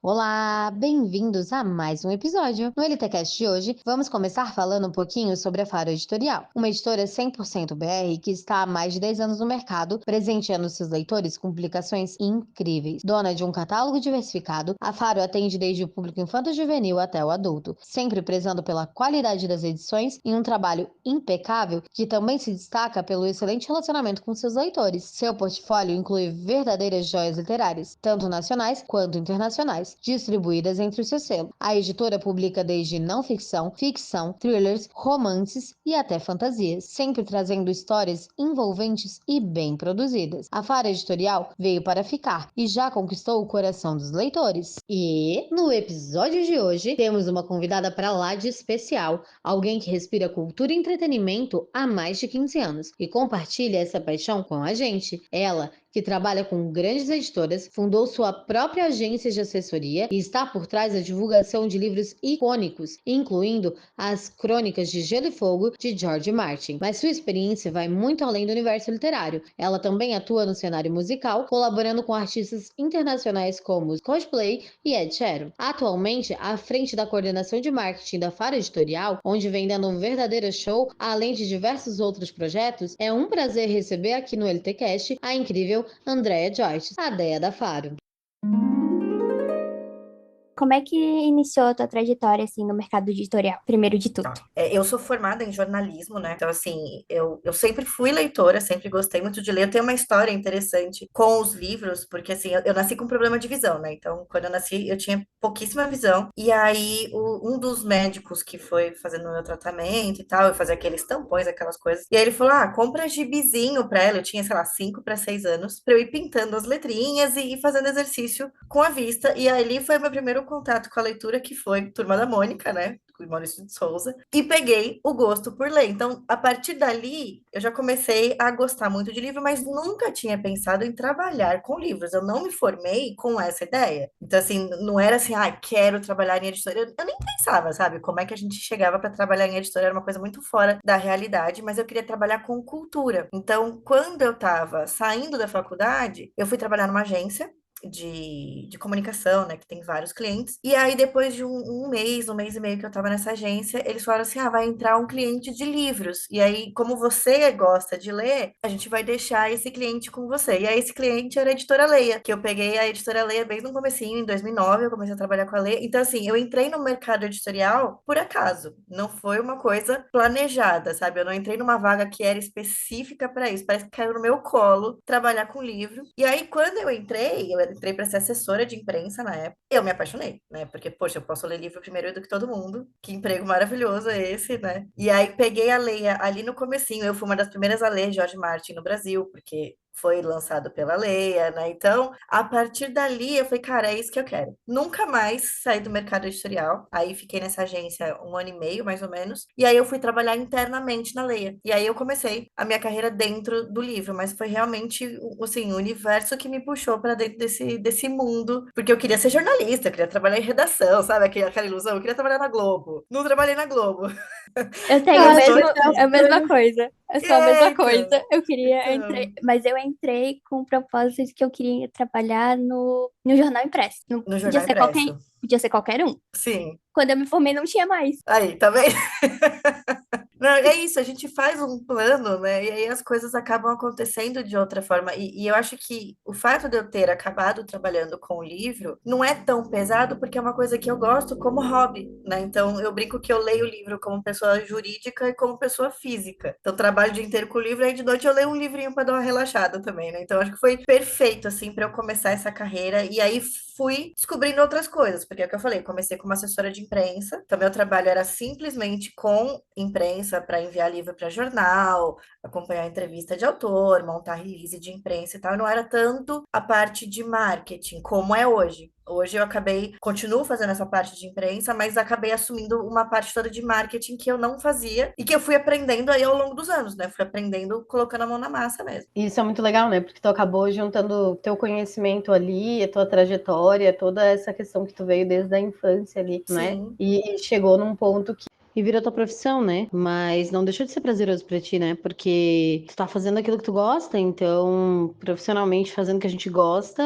Olá, bem-vindos a mais um episódio. No LTcast de hoje, vamos começar falando um pouquinho sobre a Faro Editorial, uma editora 100% BR que está há mais de 10 anos no mercado, presenteando seus leitores com publicações incríveis. Dona de um catálogo diversificado, a Faro atende desde o público infanto-juvenil até o adulto, sempre prezando pela qualidade das edições e um trabalho impecável que também se destaca pelo excelente relacionamento com seus leitores. Seu portfólio inclui verdadeiras joias literárias, tanto nacionais quanto internacionais, distribuídas entre o seu selo. A editora publica desde não ficção, ficção, thrillers, romances e até fantasias, sempre trazendo histórias envolventes e bem produzidas. A Faro Editorial veio para ficar e já conquistou o coração dos leitores. E no episódio de hoje temos uma convidada para lá de especial, alguém que respira cultura e entretenimento há mais de 15 anos e compartilha essa paixão com a gente. Ela, que trabalha com grandes editoras, fundou sua própria agência de assessoria e está por trás da divulgação de livros icônicos, incluindo as Crônicas de Gelo e Fogo, de George Martin. Mas sua experiência vai muito além do universo literário. Ela também atua no cenário musical, colaborando com artistas internacionais como Coldplay e Ed Sheeran. Atualmente, à frente da coordenação de marketing da Faro Editorial, onde vem dando um verdadeiro show, além de diversos outros projetos, é um prazer receber aqui no LTcast a incrível Andrea Joyce, a Dea da Faro. Como é que iniciou a tua trajetória, assim, no mercado editorial, primeiro de tudo? Eu sou formada em jornalismo, né? Então, assim, eu sempre fui leitora, sempre gostei muito de ler. Eu tenho uma história interessante com os livros, porque, assim, eu nasci com problema de visão, né? Então, quando eu nasci, eu tinha pouquíssima visão. E aí, um dos médicos que foi fazendo o meu tratamento e tal, eu fazia aqueles tampões, aquelas coisas. E aí ele falou: compra gibizinho pra ela. Eu tinha, sei lá, 5 para 6 anos, pra eu ir pintando as letrinhas e ir fazendo exercício com a vista. E ali foi meu primeiro contato com a leitura, que foi Turma da Mônica, né? Com o Maurício de Souza, e peguei o gosto por ler. Então, a partir dali, eu já comecei a gostar muito de livro, mas nunca tinha pensado em trabalhar com livros. Eu não me formei com essa ideia. Então, assim, não era assim, quero trabalhar em editora. Eu nem pensava, sabe, como é que a gente chegava para trabalhar em editora, era uma coisa muito fora da realidade, mas eu queria trabalhar com cultura. Então, quando eu estava saindo da faculdade, eu fui trabalhar numa agência de comunicação, né, que tem vários clientes. E aí, depois de um mês e meio que eu tava nessa agência, eles falaram assim: vai entrar um cliente de livros. E aí, como você gosta de ler, a gente vai deixar esse cliente com você. E aí, esse cliente era a Editora Leia, que eu peguei a Editora Leia bem no comecinho, em 2009, eu comecei a trabalhar com a Leia. Então, assim, eu entrei no mercado editorial por acaso. Não foi uma coisa planejada, sabe? Eu não entrei numa vaga que era específica para isso. Parece que caiu no meu colo trabalhar com livro. E aí, quando eu entrei para ser assessora de imprensa na época, eu me apaixonei, né? Porque, poxa, eu posso ler livro primeiro do que todo mundo. Que emprego maravilhoso é esse, né? E aí peguei a Leia ali no comecinho. Eu fui uma das primeiras a ler George Martin no Brasil, porque foi lançado pela Leia, né? Então, a partir dali, eu falei, cara, é isso que eu quero. Nunca mais saí do mercado editorial. Aí fiquei nessa agência 1 ano e meio, mais ou menos. E aí eu fui trabalhar internamente na Leia. E aí eu comecei a minha carreira dentro do livro, mas foi realmente, assim, o universo que me puxou para dentro desse mundo, porque eu queria ser jornalista, eu queria trabalhar em redação, sabe? Aquela ilusão, eu queria trabalhar na Globo. Não trabalhei na Globo. Eu tenho o Meus mesmo, dois a mesma coisa. Eu sou a mesma coisa. Eu queria, então, mas eu entrei com o propósito de que eu queria trabalhar no jornal impresso. Não no podia jornal ser qualquer, impresso. podia ser qualquer um. Sim. Quando eu me formei, não tinha mais. Aí, tá vendo? Não, é isso, a gente faz um plano, né? E aí as coisas acabam acontecendo de outra forma. E eu acho que o fato de eu ter acabado trabalhando com o livro não é tão pesado, porque é uma coisa que eu gosto como hobby, né? Então eu brinco que eu leio o livro como pessoa jurídica e como pessoa física. Então trabalho o dia inteiro com o livro, aí de noite eu leio um livrinho para dar uma relaxada também, né? Então acho que foi perfeito, assim, para eu começar essa carreira. E aí fui descobrindo outras coisas, porque é o que eu falei, comecei como assessora de imprensa, então meu trabalho era simplesmente com imprensa para enviar livro para jornal, acompanhar entrevista de autor, montar release de imprensa e tal, não era tanto a parte de marketing como é hoje. Hoje eu continuo fazendo essa parte de imprensa, mas acabei assumindo uma parte toda de marketing que eu não fazia e que eu fui aprendendo aí ao longo dos anos, né? Fui aprendendo colocando a mão na massa mesmo. Isso é muito legal, né? Porque tu acabou juntando teu conhecimento ali, a tua trajetória, toda essa questão que tu veio desde a infância ali, né? Sim. E chegou num ponto que e virou tua profissão, né? Mas não deixou de ser prazeroso pra ti, né? Porque tu tá fazendo aquilo que tu gosta, então, profissionalmente fazendo o que a gente gosta,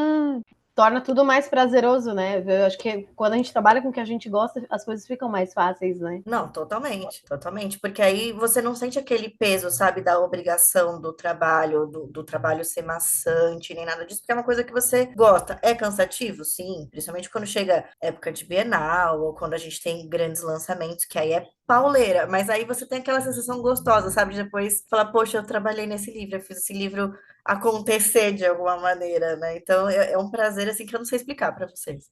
torna tudo mais prazeroso, né? Eu acho que quando a gente trabalha com o que a gente gosta, as coisas ficam mais fáceis, né? Não, totalmente, totalmente, porque aí você não sente aquele peso, sabe, da obrigação do trabalho, do trabalho ser maçante, nem nada disso, porque é uma coisa que você gosta. É cansativo? Sim, principalmente quando chega época de Bienal, ou quando a gente tem grandes lançamentos, que aí é pauleira, mas aí você tem aquela sensação gostosa, sabe, de depois falar, poxa, eu trabalhei nesse livro, eu fiz esse livro acontecer de alguma maneira, né? Então é um prazer, assim, que eu não sei explicar para vocês.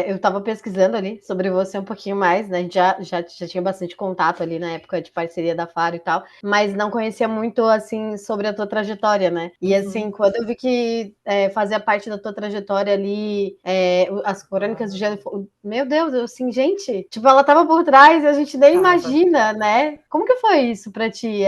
Eu estava pesquisando ali sobre você um pouquinho mais, né? A gente já tinha bastante contato ali na época de parceria da Faro e tal, mas não conhecia muito, assim, sobre a tua trajetória, né? E, assim, quando eu vi que fazia parte da tua trajetória ali, as crônicas de Gelo, meu Deus, eu assim, gente, tipo, ela tava por trás e a gente nem imagina, né? Como que foi isso pra ti?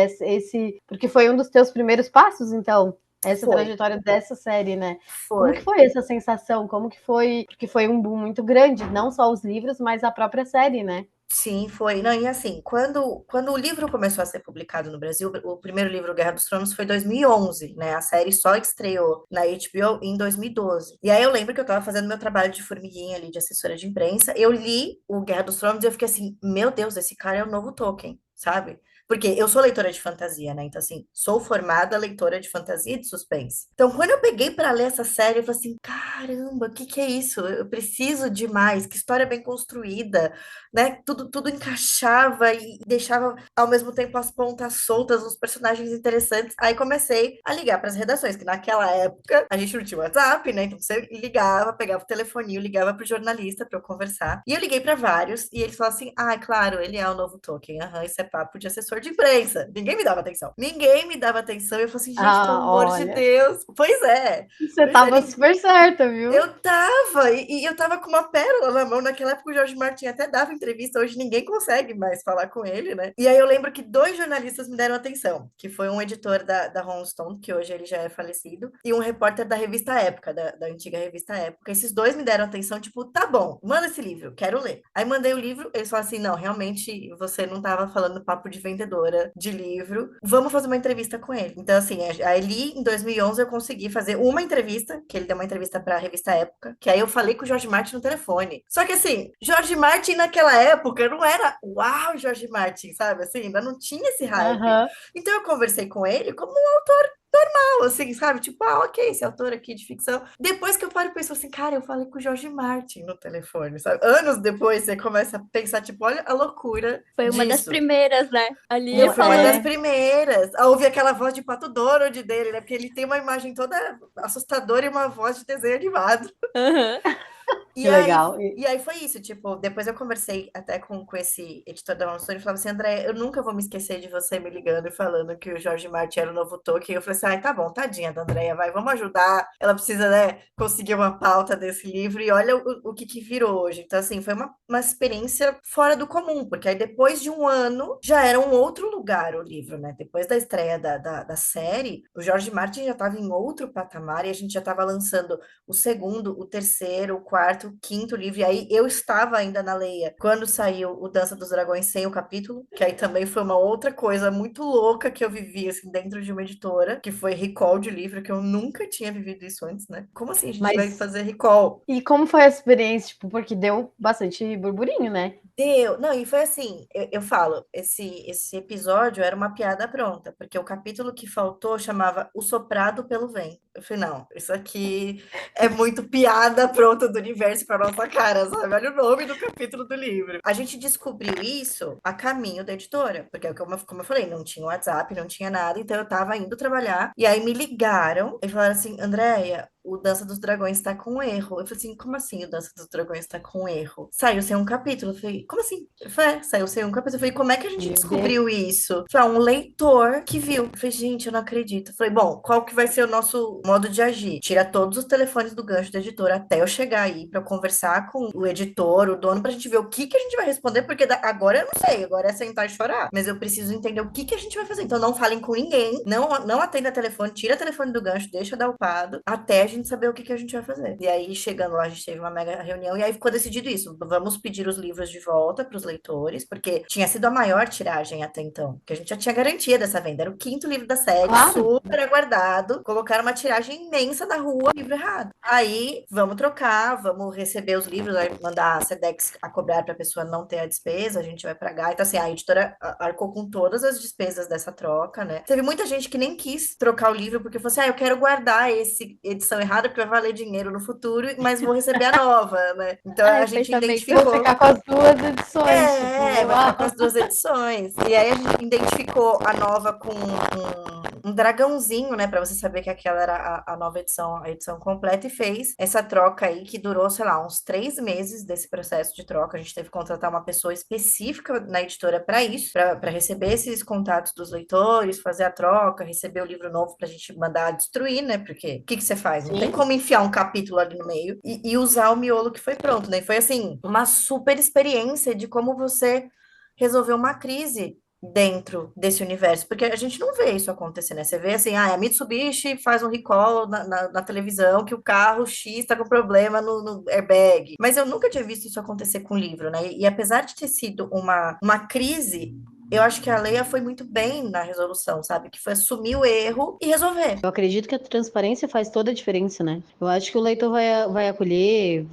Porque foi um dos teus primeiros passos, então? Essa trajetória dessa série, né? Como que foi essa sensação? Como que foi? Porque foi um boom muito grande, não só os livros, mas a própria série, né? Sim, foi. Não, e assim, quando o livro começou a ser publicado no Brasil, o primeiro livro, Guerra dos Tronos, foi em 2011, né? A série só estreou na HBO em 2012. E aí eu lembro que eu tava fazendo meu trabalho de formiguinha ali, de assessora de imprensa, eu li o Guerra dos Tronos e eu fiquei assim, meu Deus, esse cara é o novo Tolkien, sabe? Porque eu sou leitora de fantasia, né? Então, assim, sou formada leitora de fantasia e de suspense. Então, quando eu peguei para ler essa série, eu falei assim: caramba, o que que é isso? Eu preciso de mais, que história bem construída, né? Tudo encaixava e deixava ao mesmo tempo as pontas soltas, os personagens interessantes. Aí comecei a ligar para as redações, que naquela época a gente não tinha WhatsApp, né? Então você ligava, pegava o telefoninho, ligava para o jornalista para eu conversar. E eu liguei para vários e eles falaram assim: ah, claro, ele é o novo Tolkien. Aham, isso é papo de assessor de imprensa. Ninguém me dava atenção. Ninguém me dava atenção. E eu falei assim: gente, pelo amor de Olha, Deus. Pois é. você tava super certa, viu? Eu tava, e eu tava com uma pérola na mão. Naquela época o Jorge Martin até dava entrevista, hoje ninguém consegue mais falar com ele, né? E aí eu lembro que dois jornalistas me deram atenção, que foi um editor da Rolling Stone, que hoje ele já é falecido, e um repórter da revista Época, da antiga revista Época. Esses dois me deram atenção, tipo, tá bom, manda esse livro, quero ler. Aí mandei o livro, eles falaram assim, não, realmente você não tava falando papo de vendedora de livro, vamos fazer uma entrevista com ele. Então, assim, ali em 2011 eu consegui fazer uma entrevista, que ele deu uma entrevista para a revista Época, que aí eu falei com o Jorge Martin no telefone. Só que assim, Jorge Martin naquela época não era uau, Jorge Martin, sabe? Assim, ainda não tinha esse hype. Aham. Então eu conversei com ele como um autor normal, assim, sabe? Tipo, ah, ok, esse autor aqui de ficção. Depois que eu paro e penso assim, cara, eu falei com o Jorge Martin no telefone, sabe? Anos depois você começa a pensar, tipo, olha a loucura Foi uma das disso. primeiras, né? Ali Eu fui uma das falando. primeiras a ouvir aquela voz de Pato Donald dele, né? Porque ele tem uma imagem toda assustadora e uma voz de desenho animado. Aham. Que legal. E aí foi isso, tipo, depois eu conversei até com esse editor da Amazon e falava assim, André, eu nunca vou me esquecer de você me ligando e falando que o Jorge Martin era o novo Tolkien. Eu falei assim, ai, tá bom, tadinha da Andréia, vai, vamos ajudar. Ela precisa, né, conseguir uma pauta desse livro e olha o que virou hoje. Então, assim, foi uma experiência fora do comum, porque aí depois de um ano já era um outro lugar o livro, né? Depois da estreia da série, o Jorge Martin já estava em outro patamar e a gente já estava lançando o segundo, o terceiro, o quarto, o quinto livro, e aí eu estava ainda na Leia quando saiu o Dança dos Dragões sem o capítulo, que aí também foi uma outra coisa muito louca que eu vivi, assim, dentro de uma editora, que foi recall de livro, que eu nunca tinha vivido isso antes, né? Como assim a gente vai fazer recall? E como foi a experiência? Tipo, porque deu bastante burburinho, né? Deu, não, e foi assim, eu falo, esse episódio era uma piada pronta, porque o capítulo que faltou chamava O Soprado pelo Vento. Eu falei, não, isso aqui é muito piada pronta do universo para nossa cara, sabe? Olha o nome do capítulo do livro. A gente descobriu isso a caminho da editora, porque como eu falei, não tinha WhatsApp, não tinha nada, então eu tava indo trabalhar, e aí me ligaram e falaram assim, Andréia, o Dança dos Dragões tá com erro. Eu falei assim, como assim o Dança dos Dragões tá com erro? Saiu sem um capítulo. Eu falei, como assim? Eu falei, saiu sem um capítulo. Eu falei, como é que a gente descobriu isso? Eu falei, um leitor que viu. Eu falei, gente, eu não acredito. Eu falei, bom, qual que vai ser o nosso modo de agir? Tira todos os telefones do gancho da editora até eu chegar aí pra conversar com o editor, o dono, pra gente ver o que que a gente vai responder, porque agora eu não sei, agora é sentar e chorar. Mas eu preciso entender o que que a gente vai fazer. Então não falem com ninguém, não atenda telefone, tira o telefone do gancho, deixa dar upado, até a gente gente saber o que a gente vai fazer. E aí, chegando lá, a gente teve uma mega reunião, e aí ficou decidido isso, vamos pedir os livros de volta para os leitores, porque tinha sido a maior tiragem até então, porque a gente já tinha garantia dessa venda, era o 5º livro da série, Claro. super aguardado, colocaram uma tiragem imensa na rua, livro errado. Aí, vamos trocar, vamos receber os livros, aí mandar a Sedex a cobrar para a pessoa não ter a despesa, a gente vai pagar. Então, assim, a editora arcou com todas as despesas dessa troca, né? Teve muita gente que nem quis trocar o livro, porque falou assim, eu quero guardar esse edição errada, porque vai valer dinheiro no futuro, mas vou receber a nova, né? Então, a gente identificou... Vou ficar com as 2 edições. Vai ficar com as 2 edições. E aí, a gente identificou a nova com um dragãozinho, né, para você saber que aquela era a nova edição, a edição completa, e fez essa troca aí que durou, sei lá, uns 3 meses desse processo de troca. A gente teve que contratar uma pessoa específica na editora para isso, para receber esses contatos dos leitores, fazer a troca, receber o livro novo para a gente mandar destruir, né? Porque o que você faz? Não tem como enfiar um capítulo ali no meio e usar o miolo que foi pronto, né? E foi assim, uma super experiência de como você resolver uma crise dentro desse universo, porque a gente não vê isso acontecer, né? Você vê assim, a Mitsubishi faz um recall na televisão que o carro X está com problema no airbag, mas eu nunca tinha visto isso acontecer com livro, né? E apesar de ter sido uma crise, eu acho que a Leia foi muito bem na resolução, sabe? Que foi assumir o erro e resolver. Eu acredito que a transparência faz toda a diferença, né? Eu acho que o leitor vai acolher,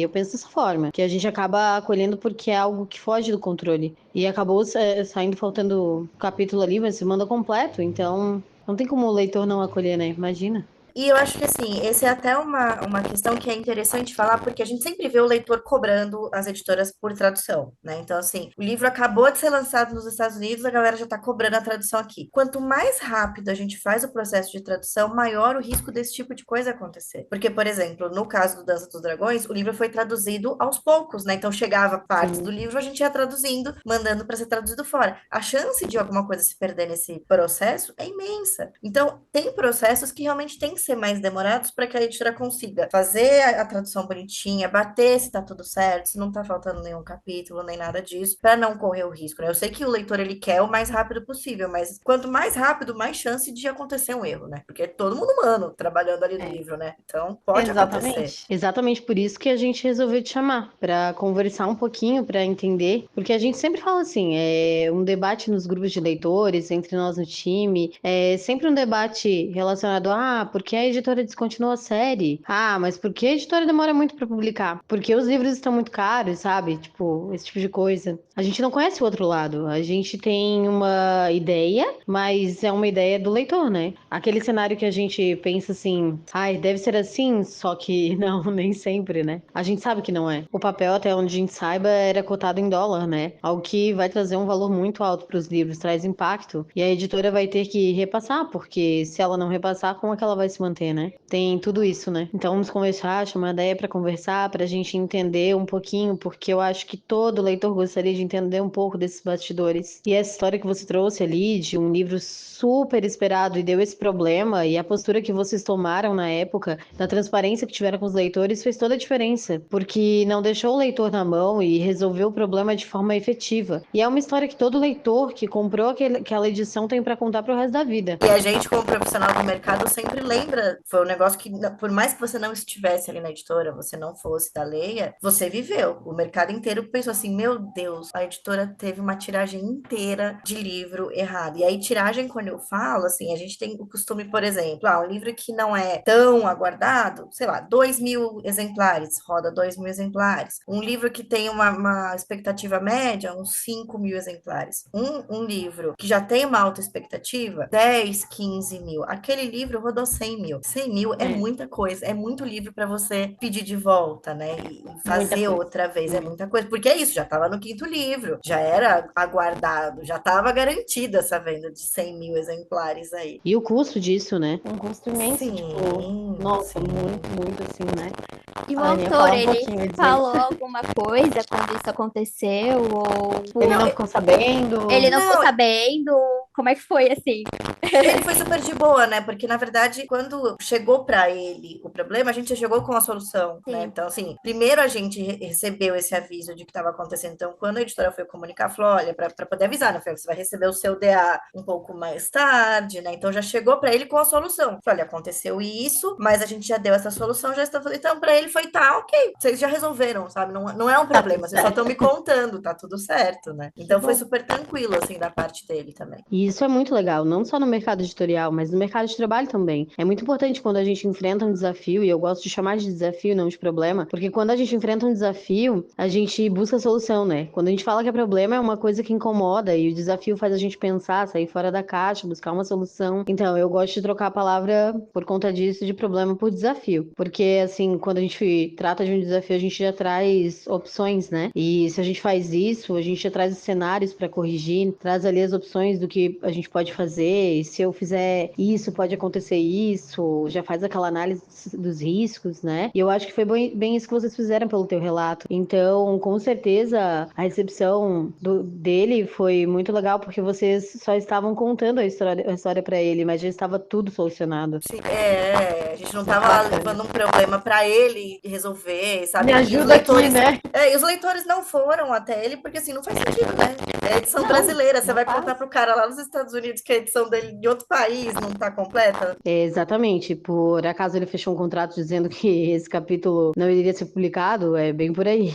eu penso dessa forma, que a gente acaba acolhendo porque é algo que foge do controle. E acabou saindo faltando capítulo ali, mas se manda completo, então não tem como o leitor não acolher, né? Imagina. E eu acho que, assim, essa é até uma questão que é interessante falar, porque a gente sempre vê o leitor cobrando as editoras por tradução, né? Então, assim, o livro acabou de ser lançado nos Estados Unidos, a galera já tá cobrando a tradução aqui. Quanto mais rápido a gente faz o processo de tradução, maior o risco desse tipo de coisa acontecer. Porque, por exemplo, no caso do Dança dos Dragões, o livro foi traduzido aos poucos, né? Então, chegava partes do livro, a gente ia traduzindo, mandando para ser traduzido fora. A chance de alguma coisa se perder nesse processo é imensa. Então, tem processos que realmente tem que ser mais demorados para que a editora consiga fazer a tradução bonitinha, bater se tá tudo certo, se não tá faltando nenhum capítulo, nem nada disso, para não correr o risco, né? Eu sei que o leitor, ele quer o mais rápido possível, mas quanto mais rápido, mais chance de acontecer um erro, né? Porque é todo mundo humano trabalhando ali no livro, né? Então, pode acontecer. Exatamente por isso que a gente resolveu te chamar, para conversar um pouquinho, para entender, porque a gente sempre fala assim, é um debate nos grupos de leitores, entre nós no time, é sempre um debate relacionado a, porque a editora descontinuou a série? Mas por que a editora demora muito para publicar? Porque os livros estão muito caros, sabe? Tipo, esse tipo de coisa. A gente não conhece o outro lado. A gente tem uma ideia, mas é uma ideia do leitor, né? Aquele cenário que a gente pensa assim, deve ser assim, só que não, nem sempre, né? A gente sabe que não é. O papel, até onde a gente saiba, era cotado em dólar, né? Algo que vai trazer um valor muito alto para os livros, traz impacto. E a editora vai ter que repassar, porque se ela não repassar, como é que ela vai se manter, né? Tem tudo isso, né? Então vamos conversar, chamar a ideia para conversar, pra gente entender um pouquinho, porque eu acho que todo leitor gostaria de entender um pouco desses bastidores. E essa história que você trouxe ali, de um livro super esperado e deu esse problema, e a postura que vocês tomaram na época, da transparência que tiveram com os leitores, fez toda a diferença, porque não deixou o leitor na mão e resolveu o problema de forma efetiva. E é uma história que todo leitor que comprou aquela edição tem para contar pro resto da vida. E a gente, como profissional do mercado, sempre lembra, foi um negócio que, por mais que você não estivesse ali na editora, você não fosse da Leia, você viveu. O mercado inteiro pensou assim, meu Deus, a editora teve uma tiragem inteira de livro errado. E aí, tiragem, quando eu falo, assim, a gente tem o costume, por exemplo, um livro que não é tão aguardado, sei lá, 2.000 exemplares, roda 2.000 exemplares. Um livro que tem uma expectativa média, uns 5.000 exemplares. Um livro que já tem uma alta expectativa, 10, 15 mil. Aquele livro rodou 100 mil. 100 mil é muita coisa, é muito livro para você pedir de volta, né? E fazer outra vez, é muita coisa. Porque é isso, já estava no 5º livro, já era aguardado, já estava garantida essa venda de 100 mil exemplares aí. E o custo disso, né? Um custo imenso, Sim, tipo, nossa, sim. muito, muito assim, né? E o Aninha, autor, fala um ele pouquinho disso. falou alguma coisa quando isso aconteceu? Ou Ele não ficou sabendo? ele não ficou Não, sabendo? Como é que foi assim? ele foi super de boa, né? Porque, na verdade, quando chegou pra ele o problema, a gente já chegou com a solução, né? Sim. Então, assim, primeiro a gente recebeu esse aviso de que estava acontecendo. Então, quando a editora foi comunicar, falou: olha, para poder avisar, né? Falou, você vai receber o seu DA um pouco mais tarde, né? Então, já chegou pra ele com a solução. Falou: olha, aconteceu isso, mas a gente já deu essa solução, já está. Então, pra ele foi: tá, ok, vocês já resolveram, sabe? Não é um Tá problema, tudo vocês só certo. estão me contando, tá tudo certo, né? Então, foi bom. super tranquilo, assim, da parte dele também. E isso é muito legal, não só no mercado editorial, mas no mercado de trabalho também. É muito importante quando a gente enfrenta um desafio, e eu gosto de chamar de desafio, não de problema, porque quando a gente enfrenta um desafio, a gente busca solução, né? Quando a gente fala que é problema, é uma coisa que incomoda, e o desafio faz a gente pensar, sair fora da caixa, buscar uma solução. Então, eu gosto de trocar a palavra por conta disso, de problema por desafio. Porque, assim, quando a gente trata de um desafio, a gente já traz opções, né? E se a gente faz isso, a gente já traz os cenários para corrigir, traz ali as opções do que a gente pode fazer. E se eu fizer isso, pode acontecer isso. Já faz aquela análise dos riscos, né? E eu acho que foi bem isso que vocês fizeram pelo teu relato. Então, com certeza, a recepção dele foi muito legal, porque vocês só estavam contando a história para ele, mas já estava tudo solucionado. Sim, a gente não tava lá Bacana. levando um problema para ele resolver, sabe? Me E os ajuda aqui, leitores, né? e os leitores não foram até ele porque assim não faz sentido, né? É edição Não, brasileira, você não vai faz. contar pro cara lá nos Estados Unidos que a edição dele de outro país não tá completa. É, exatamente. Por acaso ele fechou um contrato dizendo que esse capítulo não iria ser publicado? É bem por aí.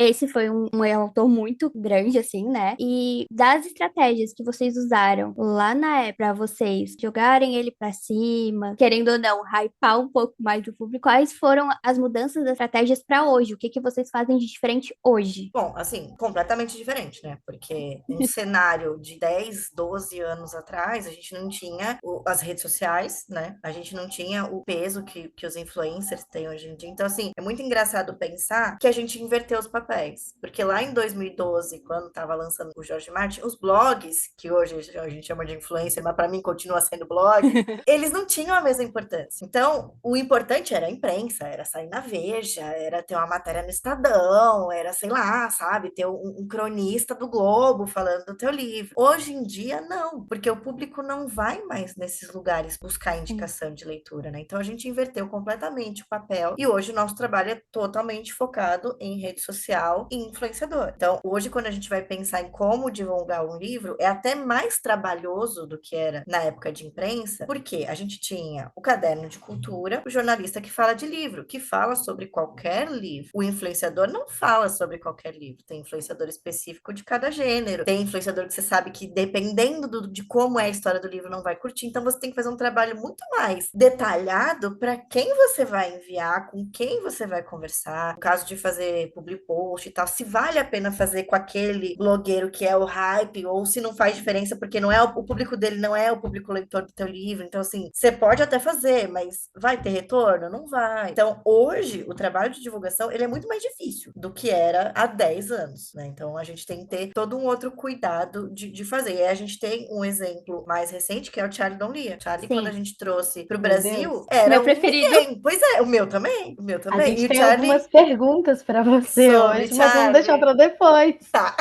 Esse foi um autor muito grande, assim, né? E das estratégias que vocês usaram lá na época pra vocês jogarem ele pra cima, querendo ou não, hypar um pouco mais do público, quais foram as mudanças das estratégias pra hoje? O que que vocês fazem de diferente hoje? Bom, assim, completamente diferente, né? Porque um cenário de 10, 12 anos atrás, a gente não tinha as redes sociais, né? A gente não tinha o peso que os influencers têm hoje em dia. Então, assim, é muito engraçado pensar que a gente inverteu os papéis. Porque lá em 2012, quando estava lançando o Jorge Martin, os blogs, que hoje a gente chama de influencer, mas para mim continua sendo blog, eles não tinham a mesma importância. Então, o importante era a imprensa, era sair na Veja, era ter uma matéria no Estadão, era, sei lá, sabe, ter um cronista do Globo falando do teu livro. Hoje em dia, não, porque o público não vai mais nesses lugares buscar indicação de leitura, né? Então, a gente inverteu completamente o papel e hoje o nosso trabalho é totalmente focado em rede social e influenciador. Então, hoje, quando a gente vai pensar em como divulgar um livro, é até mais trabalhoso do que era na época de imprensa, porque a gente tinha o caderno de cultura, o jornalista que fala de livro, que fala sobre qualquer livro. O influenciador não fala sobre qualquer livro, tem influenciador específico de cada gênero, tem influenciador que você sabe que, dependendo de como é a história do livro, não vai curtir, então você tem que fazer um trabalho muito mais detalhado para quem você vai enviar, com quem você vai conversar, no caso de fazer public post e tal, se vale a pena fazer com aquele blogueiro que é o hype, ou se não faz diferença, porque não é o público dele não é o público leitor do teu livro. Então, assim, você pode até fazer, mas vai ter retorno? Não vai. Então, hoje, o trabalho de divulgação, ele é muito mais difícil do que era há 10 anos, né? Então, a gente tem que ter todo um outro cuidado de fazer. E aí, a gente tem um exemplo mais recente, que é o Charlie Don Lia. Charlie, quando a Sim, gente trouxe pro Meu Brasil, Deus. era meu um preferido. ninguém. Pois é, o meu também. O meu A também. E gente o tem Charlie algumas perguntas para você sobre hoje, mas vamos deixar Charlie. para depois. Tá.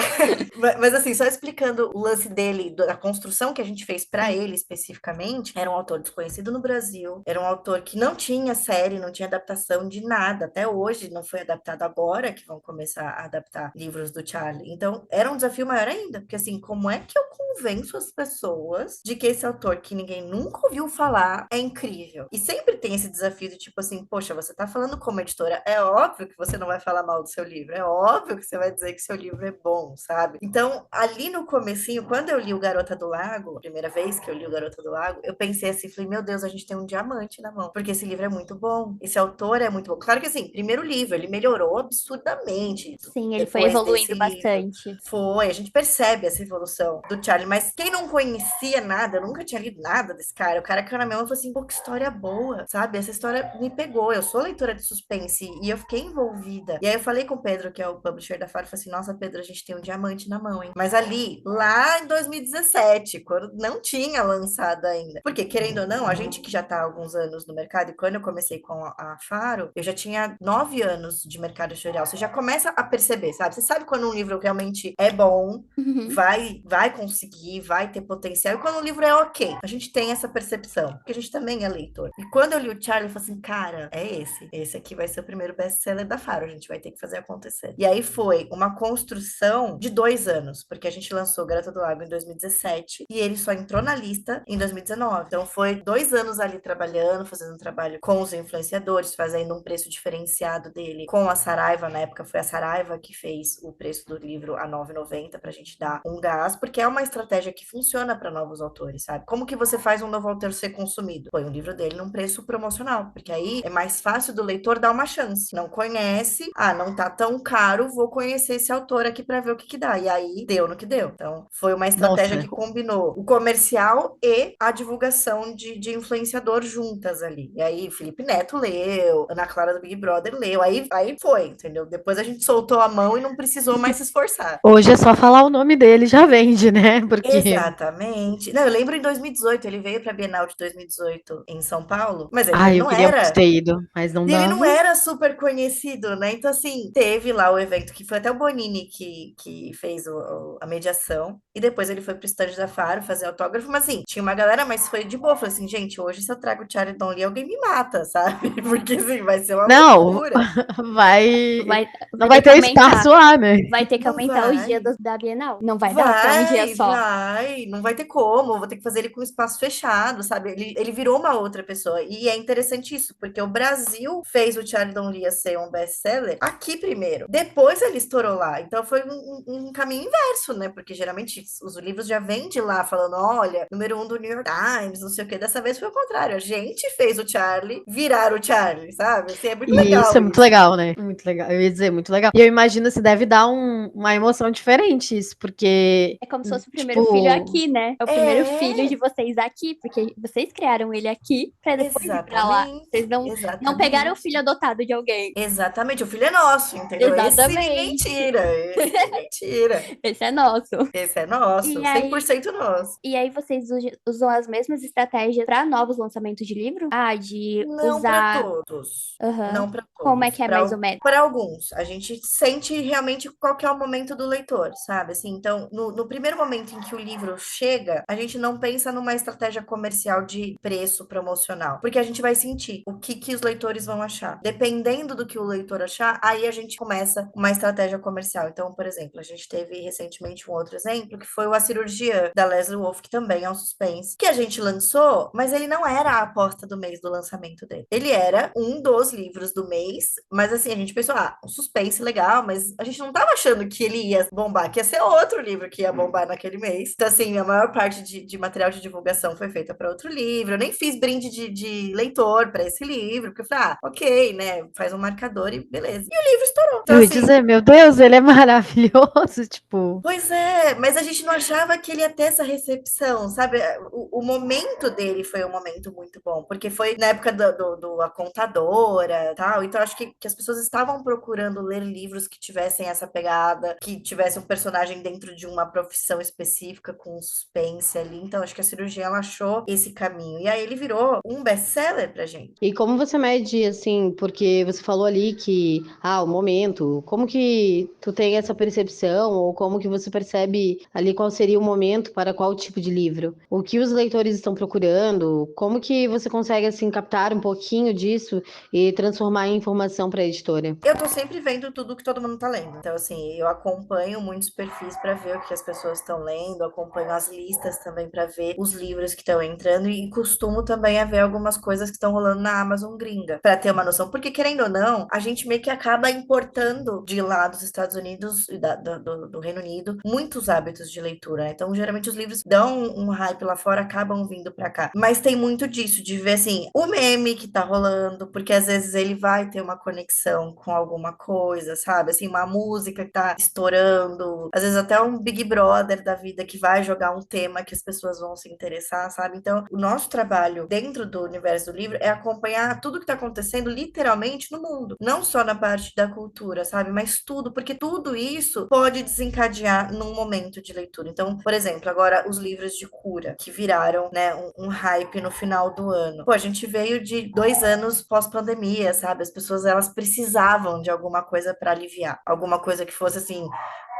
Mas assim, só explicando o lance dele, da construção que a gente fez para ele especificamente, era um autor desconhecido no Brasil, era um autor que não tinha série, não tinha adaptação de nada, até hoje não foi adaptado agora que vão começar a adaptar livros do Charlie. Então, era um desafio maior ainda, porque assim, como é que eu convenço as pessoas de que esse autor que ninguém nunca ouviu falar é incrível? E sempre tem esse desafio de tipo assim, poxa, você tá falando como editora, é óbvio que você não vai falar mal do seu livro, é óbvio que você vai dizer que seu livro é bom, sabe? Então, ali no comecinho, quando eu li o Garota do Lago, a primeira vez que eu li o Garota do Lago, eu pensei assim, falei, meu Deus, a gente tem um diamante na mão, porque esse livro é muito bom, esse autor é muito bom. Claro que assim, primeiro livro, ele melhorou absurdamente Sim, ele foi depois desse evoluindo livro. bastante. Foi, a gente percebe essa evolução do Charlie, mas quem não conhecia nada, eu nunca tinha lido nada desse cara, o cara caiu na minha mão e falou assim, pô, que história boa, sabe? Essa história me pegou, eu sou leitora de suspense e eu fiquei envolvida. E aí eu falei com o Pedro, que é o publisher da Faro, falou assim, nossa, Pedro, a gente tem um diamante na mão, hein? Mas ali, lá em 2017, quando não tinha lançado ainda. Porque, querendo ou não, a gente que já tá há alguns anos no mercado, e quando eu comecei com a Faro, eu já tinha 9 anos de mercado editorial. Você já começa a perceber, sabe? Você sabe quando um livro realmente é bom, Uhum. vai conseguir, vai ter potencial, e quando o livro é ok. A gente tem essa percepção, porque a gente também é leitor. E quando eu li o Charlie, eu falei assim, cara, é esse. Esse aqui vai ser o primeiro best-seller da Faro, a gente vai ter que fazer acontecer. E aí foi uma construção de 2 anos, porque a gente lançou Garota do Lago em 2017, e ele só entrou na lista em 2019. Então foi 2 anos ali trabalhando, fazendo um trabalho com os influenciadores, fazendo um preço diferenciado dele com a Saraiva. Na época foi a Saraiva que fez o preço do livro a R$ 9,90 pra gente dar um gás, porque é uma estratégia que funciona para novos autores, sabe? Como que você faz um novo autor ser consumido? Põe o livro dele num preço promocional, porque aí é mais fácil do leitor dar uma chance. Não conhece, não tá tão caro, vou conhecer esse autor aqui para ver o que que dá. E aí deu no que deu. Então foi uma estratégia Nossa, que combinou o comercial e a divulgação de influenciador juntas ali. E aí Felipe Neto leu, Ana Clara do Big Brother leu, aí foi, entendeu? Depois a gente soltou a mão e não precisou mais se esforçar. hoje é só falar o nome dele, já vende, né? Porque, Exatamente. Não, eu lembro em 2018, ele veio para a Bienal de 2018 em São Paulo, mas ele eu não queria muito era. ter ido, mas não E ele não dava. era super conhecido, né? Então, assim, teve lá o evento que foi até o Bonini que fez a mediação. E depois ele foi pro stand da Faro fazer autógrafo. Mas, assim, tinha uma galera, mas foi de boa. Falei assim, gente, hoje se eu trago o Charlie Lee, alguém me mata, sabe? Porque, assim, vai ser uma Não, loucura. vai. Vai, Não vai vai ter que ter aumentar. espaço lá, né? Vai ter que Não aumentar os dias vai. da Bienal. Não vai dar pra um dia só. Não vai ter como, vou ter que fazer ele com espaço fechado, sabe? Ele virou uma outra pessoa. E é interessante isso, porque o Brasil fez o Charlie Lee ser um best-seller aqui primeiro. Depois ele estourou lá. Então foi um caminho inverso, né? Porque geralmente os livros já vêm de lá falando: olha, número 1 do New York Times, não sei o quê. Dessa vez foi o contrário. A gente fez o Charlie virar o Charlie, sabe? Assim, é muito E isso legal é muito isso. legal, né? Muito legal. Eu ia dizer, muito legal. E eu imagino se deve dar uma emoção diferente isso, porque, É como se fosse o primeiro filho tipo, aqui, né? É o primeiro filho É, de vocês aqui, porque vocês criaram ele aqui pra depois ir pra lá. Vocês exatamente, não pegaram o exatamente. filho adotado de alguém. Exatamente, o filho é nosso, entendeu? Esse ninguém Exatamente. tira, esse ninguém tira. Esse é nosso. Esse é nosso, E cem por aí, cento nosso. e aí vocês usam as mesmas estratégias para novos lançamentos de livro? Ah, de Não para usar. todos. Aham. Não para Como é todos. que é mais ou menos? Para alguns. A gente sente realmente qual que é o momento do leitor, sabe? Assim, então, no primeiro momento em que o livro chega, a gente não pensa numa estratégia comercial de preço promocional, porque a gente vai sentir o que os leitores vão achar. Dependendo do que o leitor achar, aí a gente começa uma estratégia comercial. Então, por exemplo, a gente teve recentemente um outro exemplo, que foi o A Cirurgia, da Leslie Wolf, que também é um suspense, que a gente lançou, mas ele não era a aposta do mês do lançamento dele. Ele era um dos livros do mês, mas assim, a gente pensou, um suspense legal, mas a gente não tava achando que ele ia bombar, que ia ser outro livro que ia bombar naquele mês. Então, assim, a maior parte de material de divulgação foi feita para outro livro. Eu nem fiz brinde de leitor para esse livro, porque eu falei, ok, né? Faz um marcador e beleza. E o livro estourou. Então, eu ia assim, dizer, meu Deus, ele é maravilhoso, tipo. pois é, mas a gente não achava que ele ia ter essa recepção, sabe? O momento dele foi um momento muito bom, porque foi na época do A Contadora, tal. Então acho que as pessoas estavam procurando ler livros que tivessem essa pegada, que tivesse um personagem dentro de uma profissão específica com um suspense ali. Então acho que a Cirurgia ela achou esse caminho. E aí ele virou um best-seller pra gente. E como você mede, assim, porque você falou ali que, o momento, como que tu tem essa percepção, ou como que você percebe ali qual seria o momento para qual tipo de livro? O que os leitores estão procurando? Como que você consegue, assim, captar um pouquinho disso e transformar em informação para a editora? Eu tô sempre vendo tudo que todo mundo tá lendo. Então, assim, eu acompanho muitos perfis para ver o que as pessoas estão lendo, acompanho as listas também para ver os livros que estão entrando e costumo também a ver algumas coisas que estão rolando na Amazon gringa, para ter uma noção. Porque, querendo ou não, a gente meio que acaba importando de lá dos Estados Unidos e do Reino Unido muitos hábitos de leitura, né? Então, geralmente os livros dão um hype lá fora, acabam vindo para cá. Mas tem muito disso, de ver, assim, o meme que tá rolando, porque às vezes ele vai ter uma conexão com alguma coisa, sabe? Assim, uma música que tá estourando, às vezes até um Big Brother da vida que vai jogar um tema que as pessoas vão se interessar, sabe? Então, o nosso trabalho dentro do universo do livro é acompanhar tudo que tá acontecendo literalmente no mundo, não só na parte da cultura, sabe? Mas tudo, porque tudo isso pode desencadear num momento de leitura. Então, por exemplo, agora os livros de cura, que viraram, né, um hype no final do ano. Pô, a gente veio de 2 anos pós-pandemia, sabe? As pessoas, elas precisavam de alguma coisa para aliviar, alguma coisa que fosse assim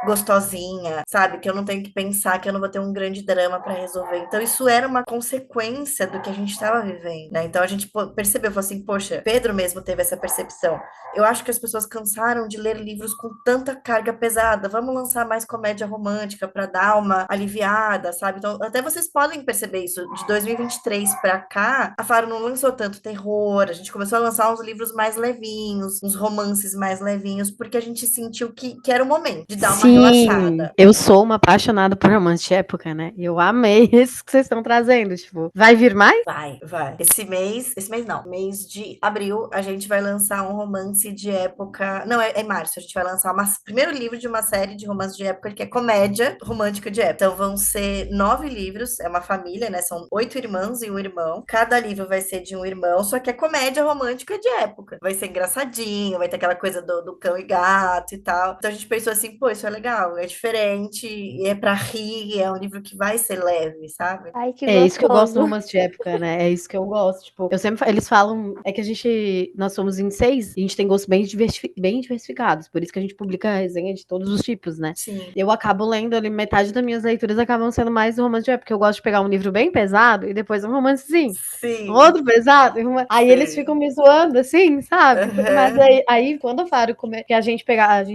gostosinha, sabe? Que eu não tenho que pensar que eu não vou ter um grande drama para resolver. Então, isso era uma consequência do que a gente estava vivendo, né? Então, a gente percebeu, falou assim, poxa, Pedro mesmo teve essa percepção. Eu acho que as pessoas cansaram de ler livros com tanta carga pesada. Vamos lançar mais comédia romântica para dar uma aliviada, sabe? Então, até vocês podem perceber isso. De 2023 para cá, a Faro não lançou tanto terror. A gente começou a lançar uns livros mais levinhos, uns romances mais levinhos, porque a gente sentiu que era o momento de dar uma Sim, relaxada. eu sou uma apaixonada por romance de época, né? Eu amei esse que vocês estão trazendo, tipo, vai vir mais? Vai. Esse mês não. Mês de abril, a gente vai lançar um romance de época. Não, é março. A gente vai lançar o primeiro livro de uma série de romance de época, que é comédia romântica de época. Então vão ser 9 livros, é uma família, né? São 8 irmãs e um irmão. Cada livro vai ser de um irmão, só que é comédia romântica de época. Vai ser engraçadinho, vai ter aquela coisa do cão e gato e tal. Então a gente pensou assim, pô, isso é legal, é diferente, é pra rir, é um livro que vai ser leve, sabe? Ai, que É isso que eu gosto do gostoso. romance de época, né? É isso que eu gosto. Tipo, eu sempre, eles falam, é que nós somos em 6, e a gente tem gostos bem diversificados, por isso que a gente publica resenha de todos os tipos, né? Sim. Eu acabo lendo ali, metade das minhas leituras acabam sendo mais do romance de época, porque eu gosto de pegar um livro bem pesado e depois um romancezinho. Um Sim. outro pesado, aí eles Sei. ficam me zoando, assim, sabe? Mas Aham. aí quando a Faro, que a gente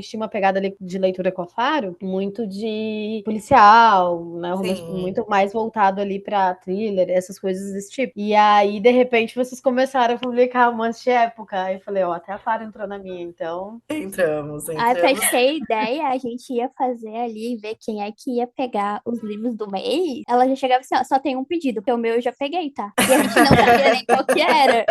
tinha uma pegada de leitura com a Faro, muito de policial, né? Um romance Sim. muito mais voltado ali pra thriller, essas coisas desse tipo. E aí, de repente, vocês começaram a publicar romance de época. Aí eu falei, ó, até a Faro entrou na minha, então. Entramos, Ai, pra entramos. ter ideia, a gente ia fazer ali, ver quem é que ia pegar os livros do mês. Ela já chegava assim, ó, só tem um pedido, porque o meu eu já peguei, tá? E a gente não sabia nem qual que era.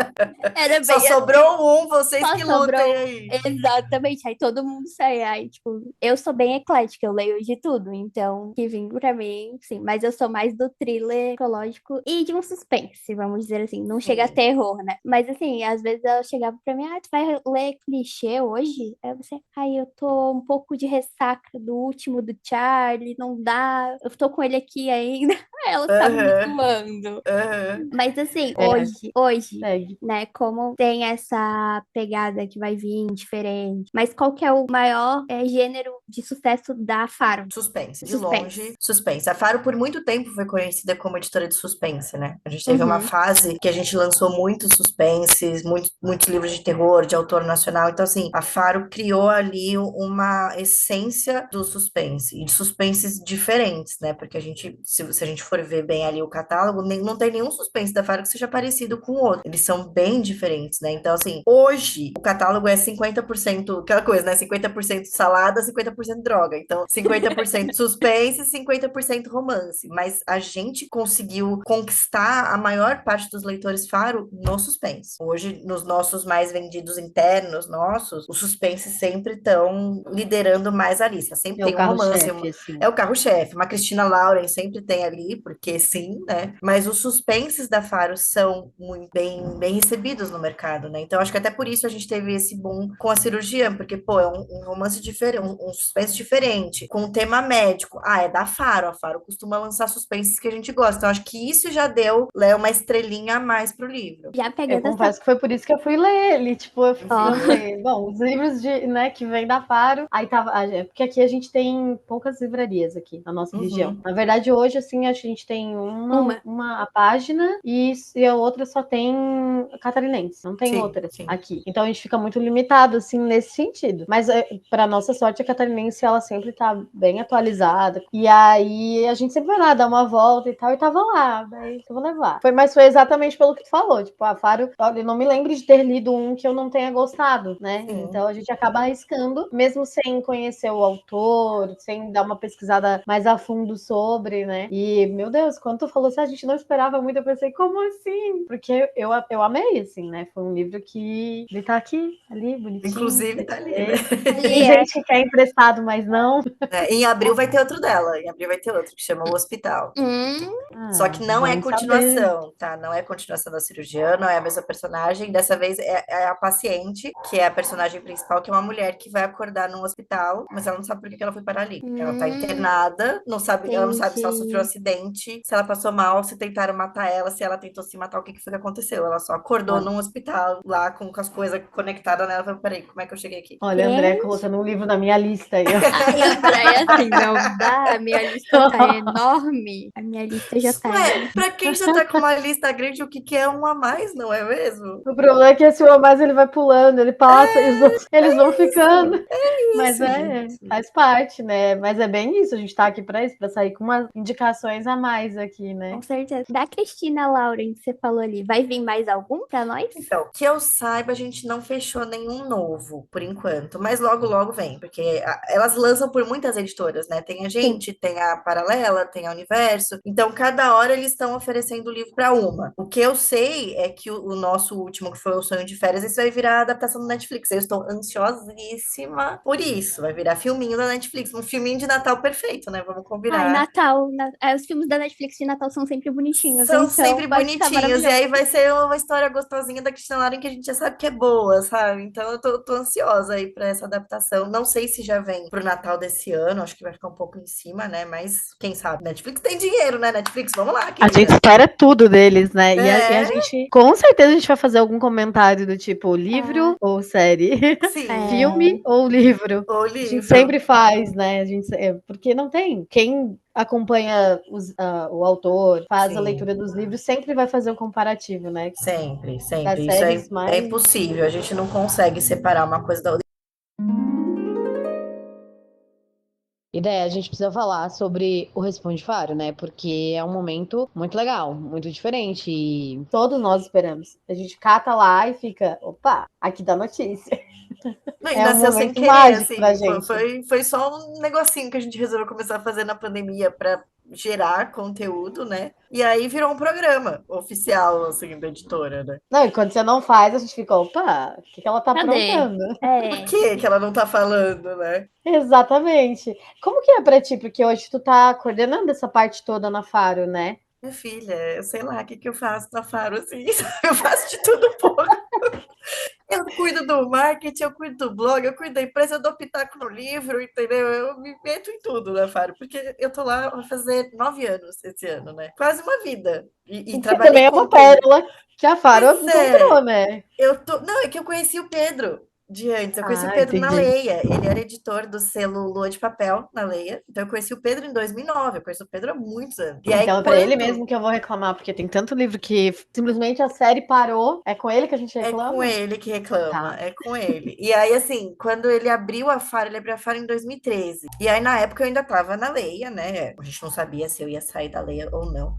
Era Só bem assim, sobrou um, vocês só que lutem sobrou. aí. Exatamente, aí todo mundo sai. Aí, tipo, eu sou bem eclética, eu leio de tudo, então, que vem pra mim, sim. Mas eu sou mais do thriller psicológico e de um suspense, vamos dizer assim. Não chega a Sim. terror, né? Mas, assim, às vezes ela chegava pra mim, tu vai ler clichê hoje? Aí você, eu tô um pouco de ressaca do último do Charlie, não dá, eu tô com ele aqui ainda. Aí ela ficava me Aham. zoando. Aham. Mas assim, É, hoje, segue. né, como tem essa pegada que vai vir diferente, mas qual que é o maior gênero de sucesso da Faro? Suspense, de Suspense. longe, suspense. A Faro, por muito tempo, foi conhecida como editora de suspense, né? A gente teve uma Uhum. fase que a gente lançou muitos suspenses, muitos livros de terror, de autor nacional. Então, assim, a Faro criou ali uma essência do suspense, e de suspenses diferentes, né? Porque se a gente for ver bem ali o catálogo, não tem nenhum suspense da Faro que seja parecido com o outro. Eles são bem diferentes, né? Então, assim, hoje o catálogo é 50%, aquela coisa, né? 50% salada, 50% droga. Então, 50% suspense, 50% romance. Mas a gente conseguiu conquistar a maior parte dos leitores Faro no suspense. Hoje, nos nossos mais vendidos internos, os suspenses sempre estão liderando mais a lista. Sempre É o tem um romance, carro-chefe, assim. é o carro-chefe. Uma Cristina Lauren sempre tem ali, porque sim, né? Mas os suspenses da Faro são muito bem recebidos no mercado, né? Então, acho que até por isso a gente teve esse boom com a cirurgia, porque, pô, é um romance diferente, um suspense diferente, com um tema médico. Ah, é da Faro. A Faro costuma lançar suspenses que a gente gosta. Então, acho que isso já deu, Léo, uma estrelinha a mais pro livro. Já Eu pegando essa. confesso que foi por isso que eu fui ler ele. Tipo, eu Ó, falei, bom, os livros né, que vem da Faro, aí tava. Porque aqui a gente tem poucas livrarias aqui na nossa região. Uhum. Na verdade, hoje, assim, a gente tem uma. uma a página e a outra só tem catarinense. Não tem Sim, outras sim. aqui. Então a gente fica muito limitado, assim, nesse sentido. Mas, para nossa sorte, a catarinense, ela sempre tá bem atualizada. E aí a gente sempre vai lá dar uma volta e tal, e tava lá. Daí eu vou levar. Mas foi exatamente pelo que tu falou. Tipo, a Faro, olha, eu não me lembro de ter lido um que eu não tenha gostado, né? Sim. Então a gente acaba arriscando, mesmo sem conhecer o autor, sem dar uma pesquisada mais a fundo sobre, né? E meu Deus, quando tu falou assim, a gente não esperava muito, eu pensei, como assim? Porque eu amei, assim, né? Foi um livro que ele tá aqui, ali, bonitinho. Inclusive, tá ali, né? Tem gente que quer emprestado, mas não. Em abril vai ter outro dela. Em abril vai ter outro, que chama O Hospital. Só que não é Vamos saber. continuação, tá? Não é continuação da cirurgiã, não é a mesma personagem. Dessa vez é a paciente, que é a personagem principal, que é uma mulher que vai acordar num hospital, mas ela não sabe por que ela foi parar ali. Ela tá internada, ela não sabe se ela sofreu um Entendi. acidente, se ela passou mal, se tentaram matar ela, se ela tentou se matar, o que que foi que aconteceu. Ela só acordou num hospital, lá com as coisas conectadas nela. Falei, peraí, como é que eu cheguei aqui? Olha, André Gente. colocando um livro na minha lista aí. Ai, Andréia, assim, não dá. A minha lista tá enorme. A minha lista já tá Ué, pra quem já tá com uma lista grande, o que que é um a mais, não é mesmo? O problema é que esse o mais ele vai pulando, ele passa, e os outros, eles vão ficando. Mas gente. faz parte, né? Mas é bem isso, a gente tá aqui pra isso, pra sair com umas indicações a mais aqui, né? Com certeza. Da Cristina Lauren, que você falou ali, vai vir mais algum pra nós? Então, que eu saiba, a gente não fechou nenhum novo, por enquanto, mas logo, logo vem, porque elas lançam por muitas editoras, né? Tem a gente, tem a Paralela, tem a Universo, então cada hora eles estão oferecendo o livro para uma. O que eu sei é que o nosso último, que foi O Sonho de Férias, esse vai virar adaptação do Netflix. Eu estou ansiosíssima por isso, vai virar filminho da Netflix, um filminho de Natal perfeito, né? Vamos Ai, combinar. Natal. Os filmes da Netflix de Natal são sempre bonitinhos, São então sempre vai ficar bonitinhos, e maravilhoso. aí vai ser uma história gostosinha da Cristina Lauren que a gente já sabe que é boa, sabe? Então eu tô ansiosa aí pra essa adaptação. Não sei se já vem pro Natal desse ano, acho que vai ficar um pouco em cima, né? Mas quem sabe? Netflix tem dinheiro, né? Netflix, vamos lá, A querida. gente espera tudo deles, né? E a É, gente, com certeza, a gente vai fazer algum comentário do tipo livro ou série, sim, filme ou livro. o A gente livro. sempre faz, né? Porque não tem. Quem acompanha o autor, faz a Sim. leitura dos livros, sempre vai fazer o comparativo, né? Sempre, Das sempre. Isso séries é mais. impossível, a gente não consegue separar uma coisa da outra. E daí a gente precisa falar sobre o Responde Faro, né? Porque é um momento muito legal, muito diferente. E Todos nós esperamos. A gente cata lá e fica, opa, aqui dá notícia. Não, e É um nasceu sem momento querer, mágico pra assim, gente. foi só um negocinho que a gente resolveu começar a fazer na pandemia para gerar conteúdo, né? E aí virou um programa oficial, assim, da editora, né? Não, e quando você não faz, a gente fica, opa, o que ela tá Cadê? aprontando? Por que ela não tá falando, né? Exatamente. Como que é pra ti? Porque hoje tu tá coordenando essa parte toda na Faro, né? Minha filha, eu sei lá o que que eu faço na Faro, assim, eu faço de tudo um pouco. Eu cuido do marketing, eu cuido do blog, eu cuido da empresa, eu dou pitaco no livro, entendeu? Eu me meto em tudo na Faro, porque eu tô lá vai fazer 9 anos esse ano, né? Quase uma vida. E O que trabalhei também é uma com Pedro. pérola que a Faro Pois encontrou, é, né? Não, é que eu conheci o Pedro de antes. Eu conheci o Ah, Pedro na entendi. Leia. Ele era editor do selo Lua de Papel na Leia. Então eu conheci o Pedro em 2009. Eu conheço o Pedro há muitos anos. E aí Então é pra ele quando mesmo que eu vou reclamar, porque tem tanto livro que simplesmente a série parou. É com ele que a gente é com reclama? ele que reclama, Tá. é com ele. E aí assim, quando ele abriu a Faro em 2013. E aí na época eu ainda estava na Leia, né? A gente não sabia se eu ia sair da Leia ou não.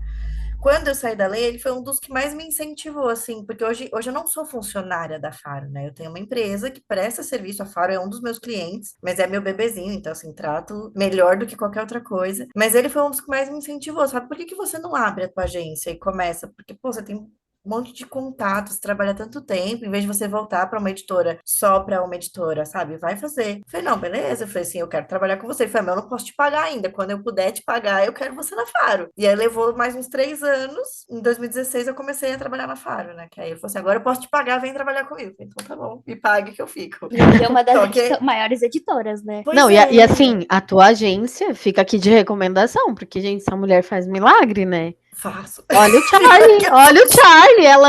Quando eu saí da lei, ele foi um dos que mais me incentivou, assim, porque hoje eu não sou funcionária da Faro, né? Eu tenho uma empresa que presta serviço, a Faro é um dos meus clientes, mas é meu bebezinho, então, assim, trato melhor do que qualquer outra coisa. Mas ele foi um dos que mais me incentivou, sabe? Por que que você não abre a tua agência e começa? Porque, pô, você tem um monte de contatos, trabalha tanto tempo, em vez de você voltar para uma editora, só para uma editora, sabe? Vai fazer. Eu falei, não, beleza. Eu falei assim, eu quero trabalhar com você. Ele falou, mas eu não posso te pagar ainda. Quando eu puder te pagar, eu quero você na Faro. E aí levou mais uns 3 anos. Em 2016 eu comecei a trabalhar na Faro, né? Que aí ele falou assim, agora eu posso te pagar, vem trabalhar comigo. Eu falei, então tá bom, me pague que eu fico. E hoje é uma das Só que, maiores editoras, né? pois Não, e é, assim, a tua agência fica aqui de recomendação, porque, gente, essa mulher faz milagre, né? faço. Olha o Charlie, olha o Charlie, ela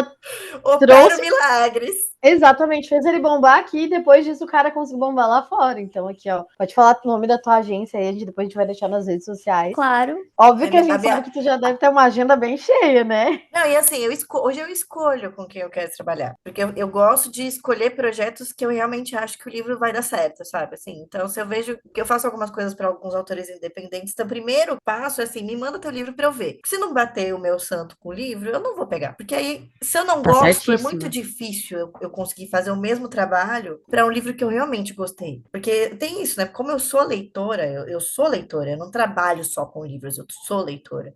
Opero trouxe. milagres. Exatamente, fez ele bombar aqui e depois disso o cara conseguiu bombar lá fora. Então, aqui, ó, pode falar o nome da tua agência aí, depois a gente vai deixar nas redes sociais. Claro. Óbvio É, que a a gente sabe minha, que tu já deve ter uma agenda bem cheia, né? Não, e assim, hoje eu escolho com quem eu quero trabalhar, porque eu gosto de escolher projetos que eu realmente acho que o livro vai dar certo, sabe? Assim, então, se eu vejo que eu faço algumas coisas para alguns autores independentes, então, o primeiro passo é assim, me manda teu livro para eu ver. Se não bater o meu santo com o livro, eu não vou pegar, porque aí, se eu não Tá gosto, é muito certíssima. difícil eu conseguir fazer o mesmo trabalho para um livro que eu realmente gostei. Porque tem isso, né? Como eu sou leitora, eu sou leitora, eu não trabalho só com livros, eu sou leitora.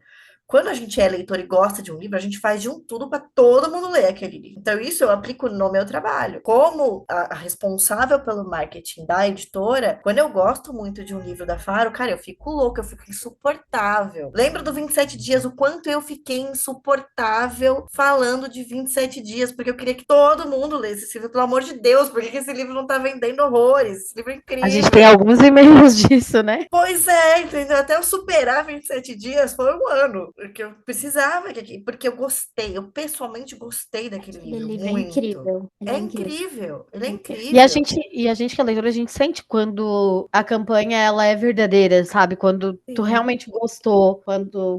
quando a gente é leitor e gosta de um livro, a gente faz de um tudo para todo mundo ler aquele livro. Então, isso eu aplico no meu trabalho. Como a responsável pelo marketing da editora, quando eu gosto muito de um livro da Faro, cara, eu fico louca, eu fico insuportável. Lembra do 27 dias, o quanto eu fiquei insuportável falando de 27 dias, porque eu queria que todo mundo lesse esse livro, pelo amor de Deus, por que esse livro não tá vendendo horrores? Esse livro é A gente incrível. tem alguns e-mails disso, né? Pois é, entendeu? Até eu superar 27 dias foi um ano, porque eu precisava, porque eu gostei, eu pessoalmente gostei daquele Aquele livro livro é muito. incrível. Ele É é incrível. incrível, ele é E a incrível. gente, e a gente que é leitora, a gente sente quando a campanha ela é verdadeira, sabe? Quando tu Sim, realmente gostou,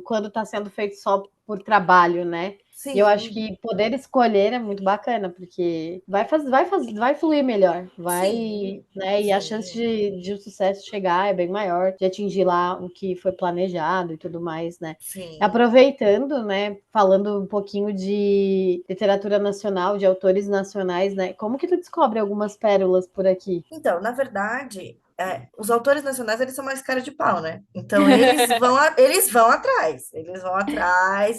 quando tá sendo feito só por trabalho, né? E eu acho sim, que poder escolher é muito bacana, porque vai fluir melhor, sim, né? E a chance sim, de o sucesso chegar é bem maior, de atingir lá o que foi planejado e tudo mais, né? sim. Aproveitando, né, falando um pouquinho de literatura nacional, de autores nacionais, né? Como que tu descobre algumas pérolas por aqui? Então, na verdade, os autores nacionais, eles são mais cara de pau, né? Então, eles vão atrás,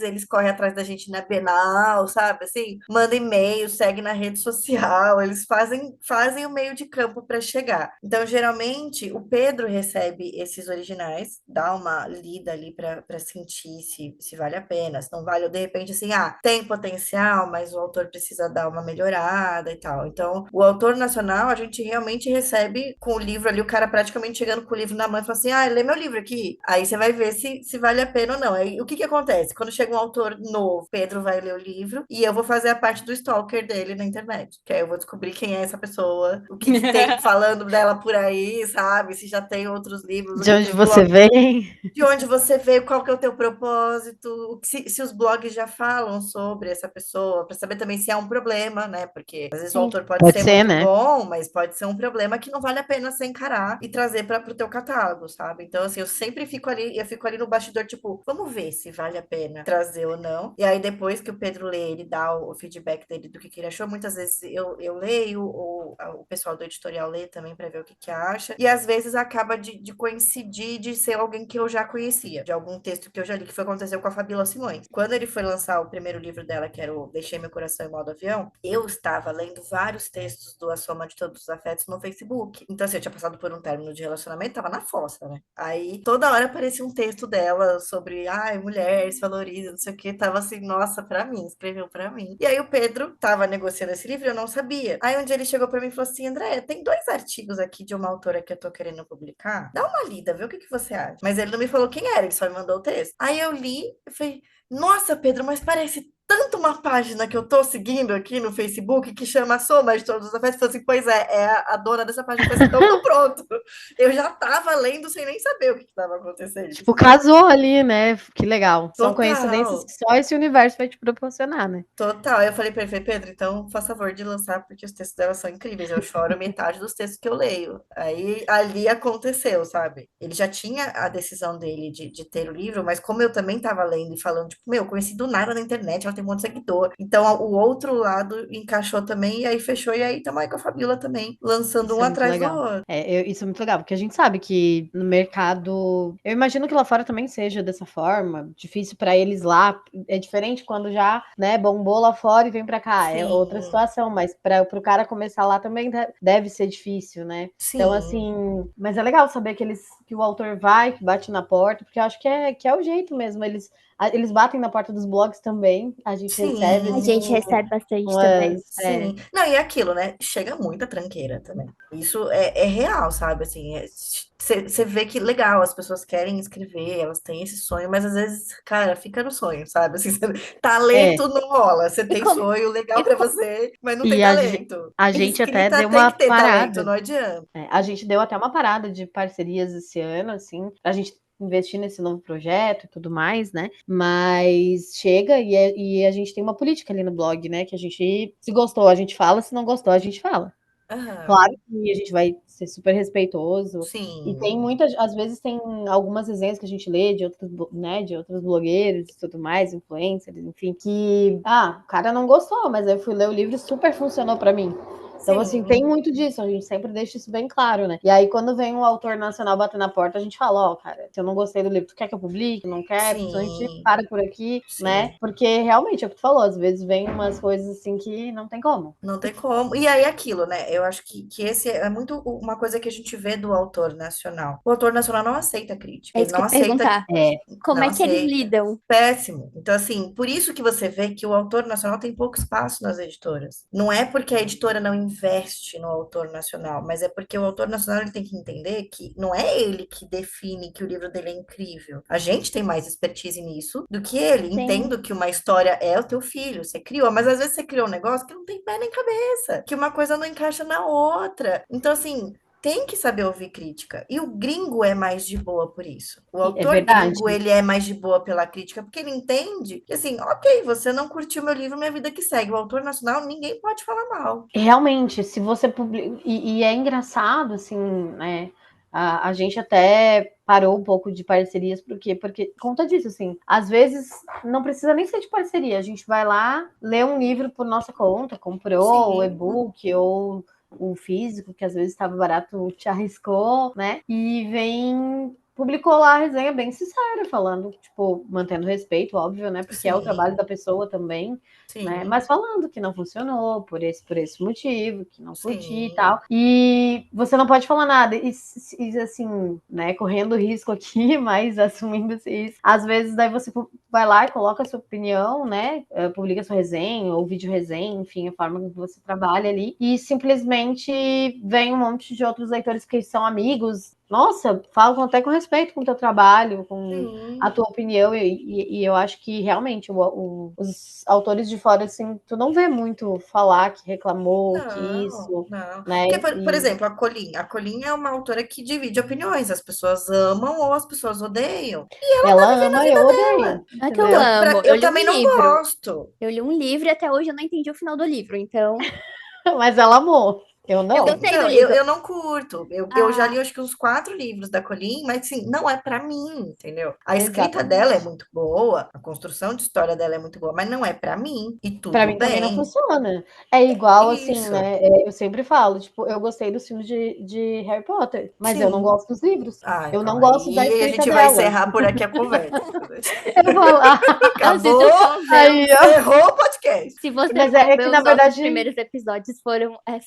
eles correm atrás da gente na Bienal, sabe? Assim, manda e-mail, segue na rede social, eles fazem o meio de campo para chegar. Então, geralmente, o Pedro recebe esses originais, dá uma lida ali para sentir se vale a pena, se não vale, ou de repente, assim, tem potencial, mas o autor precisa dar uma melhorada e tal. Então, o autor nacional, a gente realmente recebe com o livro ali, o cara praticamente chegando com o livro na mão e fala assim: lê meu livro aqui. Aí você vai ver se vale a pena ou não. Aí o que que acontece? Quando chega um autor novo, Pedro vai ler o livro e eu vou fazer a parte do stalker dele na internet. Que aí eu vou descobrir quem é essa pessoa, o que que tem falando dela por aí, sabe? Se já tem outros livros, o De que que onde os você blogs vem? de onde você veio, qual que é o teu propósito, se os blogs já falam sobre essa pessoa, para saber também se há um problema, né? Porque às vezes o Sim. autor pode Pode ser ser, muito né? bom, mas pode ser um problema que não vale a pena você encarar e trazer para o teu catálogo, sabe? Então, assim, eu fico ali no bastidor, tipo, vamos ver se vale a pena trazer ou não. E aí, depois que o Pedro lê, ele dá o feedback dele do que ele achou. Muitas vezes eu leio, ou o pessoal do editorial lê também para ver o que acha. E às vezes acaba de coincidir de ser alguém que eu já conhecia, de algum texto que eu já li, que foi aconteceu com a Fabíola Simões. Quando ele foi lançar o primeiro livro dela, que era o Deixei Meu Coração em Modo Avião, eu estava lendo vários textos do A Soma de Todos os Afetos no Facebook. Então, assim, eu tinha passado por um término de relacionamento, tava na fossa, né? Aí, toda hora aparecia um texto dela sobre, mulher, se valoriza, não sei o que, tava assim, nossa, pra mim, escreveu pra mim. E aí o Pedro tava negociando esse livro e eu não sabia. Aí um dia ele chegou pra mim e falou assim: André, tem 2 artigos aqui de uma autora que eu tô querendo publicar. Dá uma lida, vê o que você acha. Mas ele não me falou quem era, ele só me mandou o texto. Aí eu li e falei: nossa, Pedro, mas parece tanto uma página que eu tô seguindo aqui no Facebook que chama Soma de Todos os Afetos. Falei assim: pois é a dona dessa página. Eu falei assim: então tô pronto. Eu já tava lendo sem nem saber o que estava acontecendo. Tipo, Entendeu? casou ali, né? Que legal. São coincidências Total. que só esse universo vai te proporcionar, né? Total. Aí eu falei pra ele, Pedro, então faz favor de lançar, porque os textos dela são incríveis. Eu choro metade dos textos que eu leio. Aí ali aconteceu, sabe? Ele já tinha a decisão dele de ter o livro, mas como eu também tava lendo e falando, tipo, conheci do nada na internet, ela tem um monte de seguidor. Então o outro lado encaixou também, e aí fechou, e aí estamos aí com a Fabíola também, lançando Isso um é muito atrás do legal. outro. Isso é muito legal, porque a gente sabe que no mercado, eu imagino que lá fora também seja dessa forma, difícil para eles lá, é diferente quando já, né, bombou lá fora e vem para cá, é outra Sim, situação, mas para o cara começar lá também deve ser difícil, né? Então, sim. assim, mas é legal saber que o autor vai, que bate na porta, porque eu acho que é o jeito mesmo, eles batem na porta dos blogs também, a gente recebe, A Sim, assim, gente recebe bastante também. umas, sim. Não, e é aquilo, né? Chega muita tranqueira também. Isso é real, sabe? Assim, você vê que legal, as pessoas querem escrever, elas têm esse sonho, mas às vezes, cara, fica no sonho, sabe? Assim, é, talento não rola. Você E tem como, sonho e legal pra como, você, mas não tem e talento. a gente até Escrita deu tem uma que ter talento, parada. não adianta. A gente deu até uma parada de parcerias esse ano, assim, pra gente investir nesse novo projeto e tudo mais, né? Mas chega e a gente tem uma política ali no blog, né? Que a gente, se gostou, a gente fala, se não gostou, a gente fala. Aham, Claro que a gente vai ser super respeitoso. E tem sim, muitas, às vezes tem algumas resenhas que a gente lê de outros, né, de outros blogueiros e tudo mais, influencers, enfim, que, o cara não gostou, mas aí eu fui ler o livro e super funcionou pra mim. Então, assim, Sim. tem muito disso, a gente sempre deixa isso bem claro, né? E aí, quando vem um autor nacional bater na porta, a gente fala, ó, cara, se eu não gostei do livro, tu quer que eu publique? Não quer? Então a gente Sim, para por aqui, né? sim. Porque realmente é o que tu falou, às vezes vem umas coisas assim que não tem como. Não tem como. E aí, aquilo, né? Eu acho que esse é muito uma coisa que a gente vê do autor nacional. O autor nacional não aceita crítica. É Ele isso que não eu ia aceita, perguntar. É, Como não é que eles aceita. lidam? Péssimo. Então, assim, por isso que você vê que o autor nacional tem pouco espaço nas editoras. Não é porque a editora não investe no autor nacional, mas é porque o autor nacional ele tem que entender que não é ele que define que o livro dele é incrível. A gente tem mais expertise nisso do que ele. Sim. Entendo que uma história é o teu filho, você criou, mas às vezes você criou um negócio que não tem pé nem cabeça, que uma coisa não encaixa na outra. Então, assim, tem que saber ouvir crítica. E o gringo é mais de boa por isso. O é autor verdade. gringo, ele é mais de boa pela crítica, porque ele entende que, assim, ok, você não curtiu meu livro, minha vida que segue. O autor nacional, ninguém pode falar mal. Realmente, se você publica. E é engraçado, assim, né? A gente até parou um pouco de parcerias, por quê? Porque conta disso, assim, às vezes não precisa nem ser de parceria, a gente vai lá, lê um livro por nossa conta, comprou o Sim, e-book ou o físico, que às vezes estava barato, te arriscou, né? E vem. Publicou lá a resenha bem sincera, falando, tipo, mantendo respeito, óbvio, né? Porque é o trabalho sim, da pessoa também, né? sim, Mas falando que não funcionou por esse motivo, que não curti e sim. tal. E você não pode falar nada. E assim, né, correndo risco aqui, mas assumindo isso. Às vezes daí você vai lá e coloca a sua opinião, né? Publica sua resenha ou vídeo resenha, enfim, a forma que você trabalha ali. E simplesmente vem um monte de outros leitores que são amigos. Nossa, falam até com respeito com o teu trabalho, com a Sim. tua opinião, e eu acho que realmente os autores de fora, assim, tu não vê muito falar que reclamou, que Não, isso, não. Porque, né? por exemplo, a Colin. A Colin é uma autora que divide opiniões. As pessoas amam ou as pessoas odeiam. Ela ama, eu odeio, Ela. Não é que eu entendeu? amo. Eu Eu li um também não livro. gosto. Eu li um livro e até hoje eu não entendi o final do livro. Então, Mas ela amou, eu eu não. gostei do Então, livro. eu não curto. Eu já li Ah, acho que uns 4 livros da Colin, mas assim, não é pra mim, entendeu? A escrita dela é Exatamente. muito boa, a construção de história dela é muito boa, mas não é pra mim. E Pra tudo mim também não bem. funciona. É igual, assim, Isso. né? Eu sempre falo, tipo, eu gostei dos filmes de Harry Potter, mas eu não Sim. gosto dos livros. Ah, Eu então não gosto da aí a escrita gente vai dela. encerrar por aqui a conversa. Eu vou lá. não, se tu Acabou, for ver, Aí, ó. encerrou o podcast. se você Mas for é ver que, os na nossos verdade, primeiros episódios,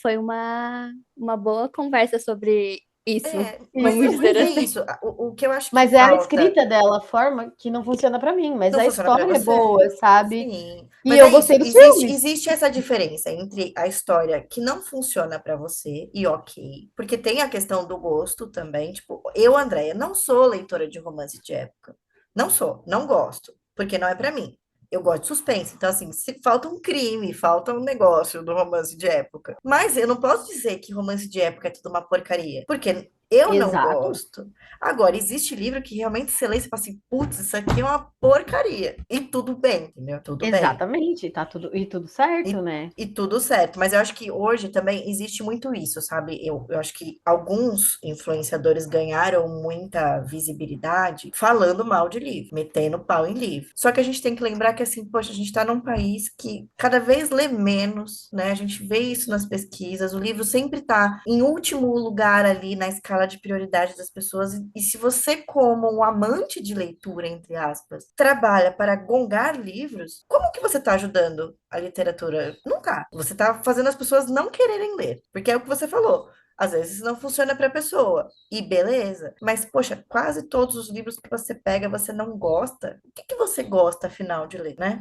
foi uma boa conversa sobre isso, É, mas vamos é dizer porque é assim. isso. O que eu acho que mas é a falta escrita dela, a forma que não funciona pra mim, mas não a funciona para história é você. boa, sabe? Sim, E mas eu é isso. gostei dos Existe, filmes. existe essa diferença entre a história que não funciona para você e ok, porque tem a questão do gosto também. Tipo, eu, Andréia, não sou leitora de romance de época. Não sou, não gosto, porque não é para mim. Eu gosto de suspense, então assim, se falta um crime, falta um negócio do romance de época. Mas eu não posso dizer que romance de época é tudo uma porcaria, porque eu não Exato. gosto. Agora, existe livro que realmente você lê e você fala assim, putz, isso aqui é uma porcaria. E tudo bem, entendeu? Tudo bem. Exatamente, tá tudo certo, E, né? e tudo certo. Mas eu acho que hoje também existe muito isso, sabe? Eu acho que alguns influenciadores ganharam muita visibilidade falando mal de livro, metendo pau em livro. Só que a gente tem que lembrar que, assim, poxa, a gente tá num país que cada vez lê menos, né? A gente vê isso nas pesquisas, o livro sempre tá em último lugar ali na escala de prioridade das pessoas. E se você, como um amante de leitura, entre aspas, trabalha para gongar livros, como que você está ajudando a literatura? Nunca. Você está fazendo as pessoas não quererem ler, porque é o que você falou. Às vezes não funciona para a pessoa, e beleza. Mas, poxa, quase todos os livros que você pega você não gosta. O que que você gosta, afinal, de ler, né?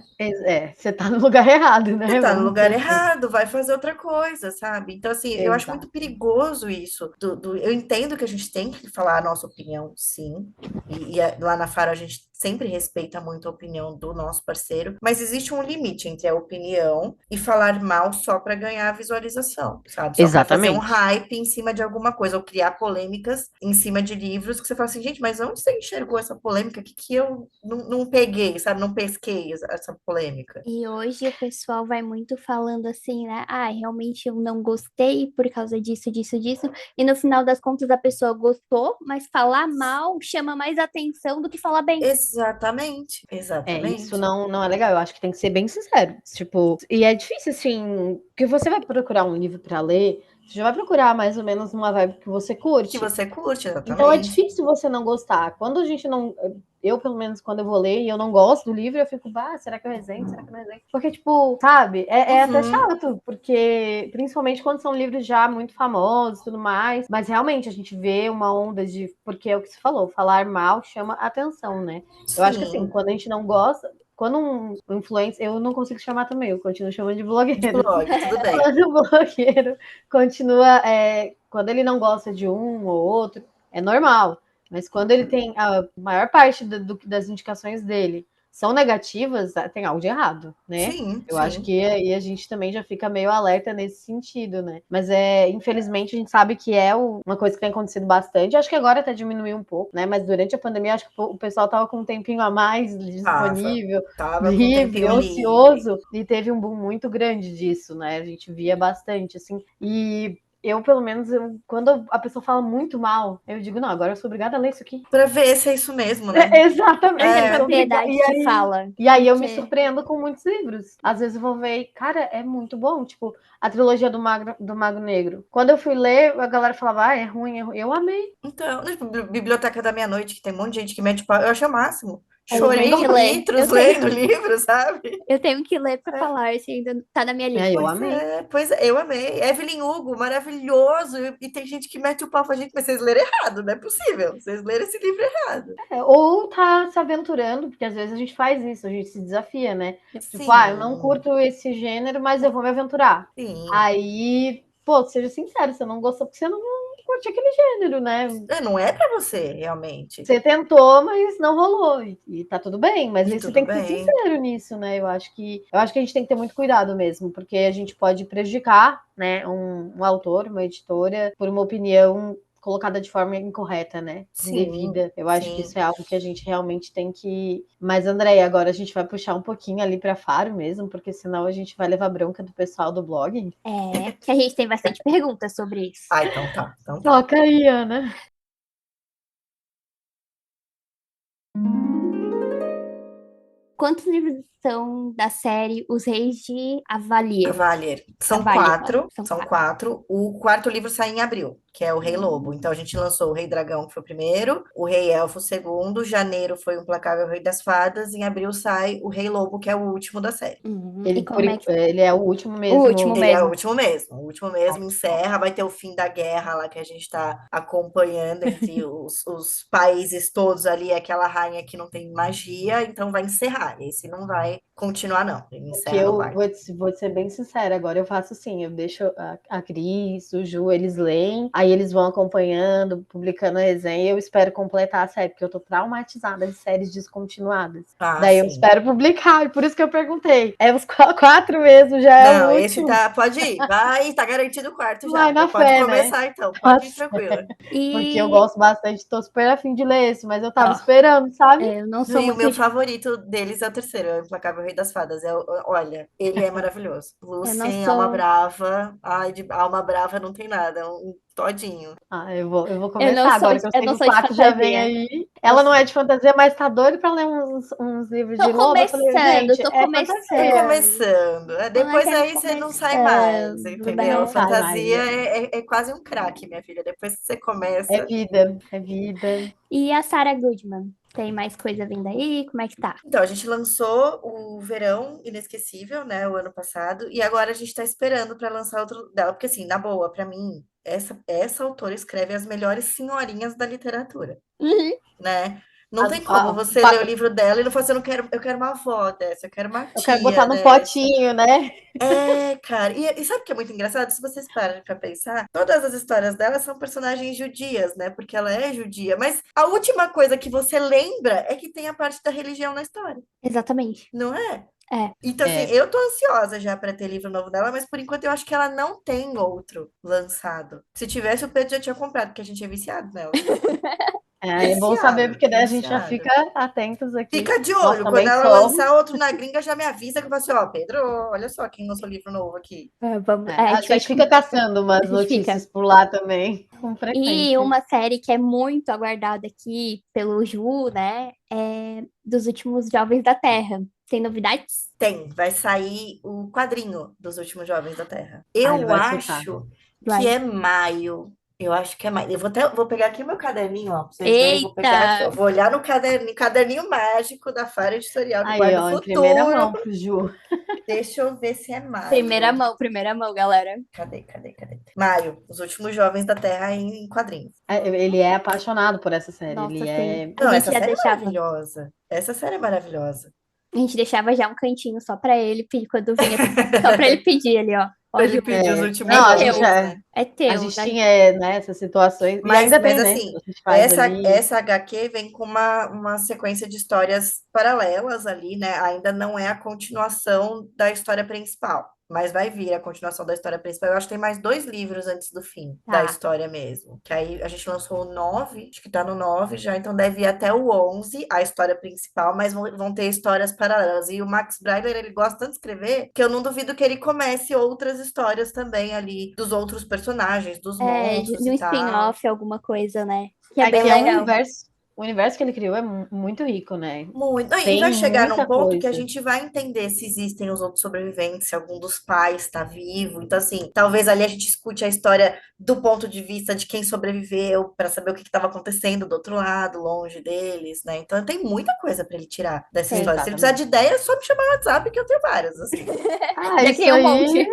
Você tá no lugar errado, Você né? tá no Vamos dizer lugar assim. errado, vai fazer outra coisa, sabe? Então, assim, eu acho muito Exato. perigoso isso. Eu entendo que a gente tem que falar a nossa opinião, sim. Lá na Faro a gente sempre respeita muito a opinião do nosso parceiro, mas existe um limite entre a opinião e falar mal só para ganhar visualização, sabe? Só para fazer um Exatamente. hype em cima de alguma coisa, ou criar polêmicas em cima de livros que você fala assim, gente, mas onde você enxergou essa polêmica? Que eu não peguei, sabe? Não pesquei essa polêmica. E hoje o pessoal vai muito falando assim, né? Ah, realmente eu não gostei por causa disso, disso, disso. E no final das contas a pessoa gostou, mas falar mal chama mais atenção do que falar bem. Exatamente, Isso exatamente. não é legal. Eu acho que tem que ser bem sincero. Tipo, e é difícil, assim, que você vai procurar um livro pra ler, você já vai procurar mais ou menos uma vibe que você Que curte. você curte, Então é exatamente. difícil você não gostar. Quando a gente não. Eu, pelo menos, quando eu vou ler e eu não gosto do livro, eu fico, será que eu resenho? Será que eu não resenho? Porque, tipo, sabe, é até Uhum. chato, porque principalmente quando são livros já muito famosos e tudo mais. Mas realmente a gente vê uma onda de. Porque é o que você falou, falar mal chama atenção, né? Eu acho que assim, Sim, quando a gente não gosta. Quando um influencer, eu não consigo chamar também, eu continuo chamando de de blogueiro. blog, tudo bem. Quando o blogueiro continua, quando ele não gosta de um ou outro, é normal. Mas quando ele tem a maior parte das indicações dele são negativas, tem algo de errado, né? Sim, Eu acho sim. que aí a gente também já fica meio alerta nesse sentido, né? Mas infelizmente a gente sabe que uma coisa que tem acontecido bastante. Acho que agora até diminuiu um pouco, né? Mas durante a pandemia acho que o pessoal tava com um tempinho a mais Tava, disponível, tava com um livre, tempinho livre. ocioso, e teve um boom muito grande disso, né? A gente via bastante, assim. E eu, pelo menos, quando a pessoa fala muito mal, eu digo, não, agora eu sou obrigada a ler isso aqui. Pra ver se é isso mesmo, né? Pra Exatamente, ter eu sou É, obrigada. propriedade que fala. E aí eu me Porque surpreendo com muitos livros. Às vezes eu vou ver, e, cara, é muito bom. Tipo, a trilogia do Mago Negro. Quando eu fui ler, a galera falava, é ruim, é ruim. Eu amei. então, na Biblioteca da Meia-Noite, que tem um monte de gente que mete o pau, eu acho o máximo. eu Chorei tenho que ler. litros lendo livro, sabe? Eu tenho que ler pra falar se ainda tá na minha lista. Eu amei. Pois é, eu amei. Evelyn Hugo, maravilhoso. E tem gente que mete o pau pra gente, mas vocês leram errado, não é possível. Vocês leram esse livro errado. Ou tá se aventurando, porque às vezes a gente faz isso, a gente se desafia, né? Tipo, eu não Sim, curto esse gênero, mas eu vou me aventurar. sim. Aí, pô, seja sincero, você não gostou porque você não curte aquele gênero, né? Não é pra você, realmente. Você tentou, mas não rolou. E tá tudo bem, mas E aí você tudo tem que ser bem. sincero nisso, né? Eu acho que a gente tem que ter muito cuidado mesmo, porque a gente pode prejudicar, né, um autor, uma editora, por uma opinião colocada de forma incorreta, né? Sim, Indevida. Eu acho que sim. isso é algo que a gente realmente tem que. Mas, André, agora a gente vai puxar um pouquinho ali para Faro mesmo, porque senão a gente vai levar bronca do pessoal do blog. É, que a gente tem bastante perguntas sobre isso. Ah, então tá, então tá. Toca aí, Ana. Quantos livros são da série Os Reis de Avalier? Cavalier. São Avalier, quatro, são são 4. quatro. O quarto livro sai em abril, que é o Rei Lobo. Então a gente lançou o Rei Dragão, que foi o primeiro, o Rei Elfo, o segundo, janeiro foi o Implacável Rei das Fadas, em abril sai o Rei Lobo, que é o último da série. E como é que... Ele é o último O último mesmo. Ele é mesmo. o último mesmo, encerra, vai ter o fim da guerra lá que a gente está acompanhando entre os países todos ali, aquela rainha que não tem magia, então vai encerrar. Esse não vai continuar, não. Ele Que encerra no eu quarto. vou ser bem sincera, agora eu faço assim, eu deixo a Cris, o Ju, eles leem, aí eles vão acompanhando, publicando a resenha, e eu espero completar a série, porque eu tô traumatizada de séries descontinuadas. Ah, Daí eu sim. espero publicar, e por isso que eu perguntei. É os quatro mesmo, já é Não, o esse último. tá. Pode ir, vai, tá garantido o quarto Vai já. Já na pode fé, né? começar então, pode ir Nossa, tranquila. porque eu E gosto bastante, tô super afim de ler esse, mas eu tava ó, esperando, sabe? eu não Não, sou e o muito meu de... favorito deles é o terceiro, é o Implacável Rei das Fadas. Olha, ele é maravilhoso. Eu não Lucien, Alma sou... Brava. Ai, de alma brava não tem nada, é um todinho. Eu vou Eu não começar sou agora de... que eu Eu sei não que o sou de 4 já vem fantasia. aí. Eu Ela não é de fantasia, mas tá doida pra ler uns livros tô de lobo. Eu falei, gente, tô é Tá fantasia. começando. começando. Tô Depois naquela aí você não sai mais, começando, entendeu? Não né? sai mais. Fantasia é quase um crack, minha filha. Depois que você É começa. vida, é vida. E a Sarah Goodman? Tem mais coisa vindo aí? Como é que tá? Então, a gente lançou o Verão Inesquecível, né, o ano passado, e agora a gente tá esperando para lançar outro dela, porque assim, na boa, para mim, essa autora escreve as melhores senhorinhas da literatura, Uhum. né? Não A- tem como a- você ler o livro dela e não falar assim, eu quero uma avó dessa, eu quero uma eu quero botar tia no dessa. potinho, né? É, cara, e sabe o que é muito engraçado? Se vocês pararem pra pensar, todas as histórias dela são personagens judias, né? Porque ela é judia, mas a última coisa que você lembra é que tem a parte da religião na história, Exatamente. não é? É. Então, assim, É. eu tô ansiosa já pra ter livro novo dela, mas por enquanto eu acho que ela não tem outro lançado. Se tivesse, o Pedro já tinha comprado, porque a gente é viciado nela. É bom saber, porque daí a gente já viciada. fica atentos aqui. Fica de Nós olho. Quando também ela somos. lançar outro na gringa, já me avisa que eu falo assim, ó, Pedro, olha só quem lançou livro novo aqui. Vamos, É, a a gente vai gente fica caçando a umas gente fica. notícias por lá também, com E frequência. uma série que é muito aguardada aqui pelo Ju, né? É dos últimos Jovens da Terra. Tem novidades? Vai sair o quadrinho dos últimos Jovens da Terra. Ah, ele Eu vai surtar. acho que Vai. é maio. Eu acho que é maio. Vou pegar aqui meu caderninho, ó, pra vocês verem. Vou pegar aqui, ó. Eita! Vou olhar no caderninho mágico da Faro Editorial que Aí, guarda o ó, em primeira futuro. mão pro Ju. Deixa eu ver se é maio. Primeira mão, galera. Cadê? Maio, os últimos Jovens da Terra em quadrinhos. Ele é apaixonado por essa série. Nossa, Ele sim. é. A Não, gente essa já série é deixava. maravilhosa. Essa série é maravilhosa. A gente deixava já um cantinho só pra ele pedir quando vinha. Só pra ele pedir ali, ó. Ó, Pra ele Ju, pedir os últimos Não, é a gente, teu. jovens, a, né? É a teu. gente tinha, né, essas situações. E ainda Mas tem, né? assim, A gente faz ali. essa HQ vem com uma sequência de histórias paralelas ali, né? Ainda não é a continuação da história principal, mas vai vir a continuação da história principal. Eu acho que tem mais 2 livros antes do fim da Tá. história mesmo. Que aí a gente lançou o 9, acho que tá no 9 já, então deve ir até o 11, a história principal, mas vão ter histórias paralelas. E o Max Brailer, ele gosta tanto de escrever que eu não duvido que ele comece outras histórias também ali, dos outros personagens, dos É, monstros de e um tal. spin-off, alguma coisa, né? Que é É bem que é legal. o universo que ele criou é muito rico, né? Muito. Não, e Tem vai chegar num muita ponto que a coisa. gente vai entender se existem os outros sobreviventes, se algum dos pais está vivo. Então, assim, talvez ali a gente escute a história do ponto de vista de quem sobreviveu, para saber o que estava acontecendo do outro lado, longe deles, né? Então, tem muita coisa para ele tirar dessa Tem. história. Se ele precisar de Exatamente. ideia, é só me chamar no WhatsApp, que eu tenho várias, assim. Ah, Já isso criei um aí, monte.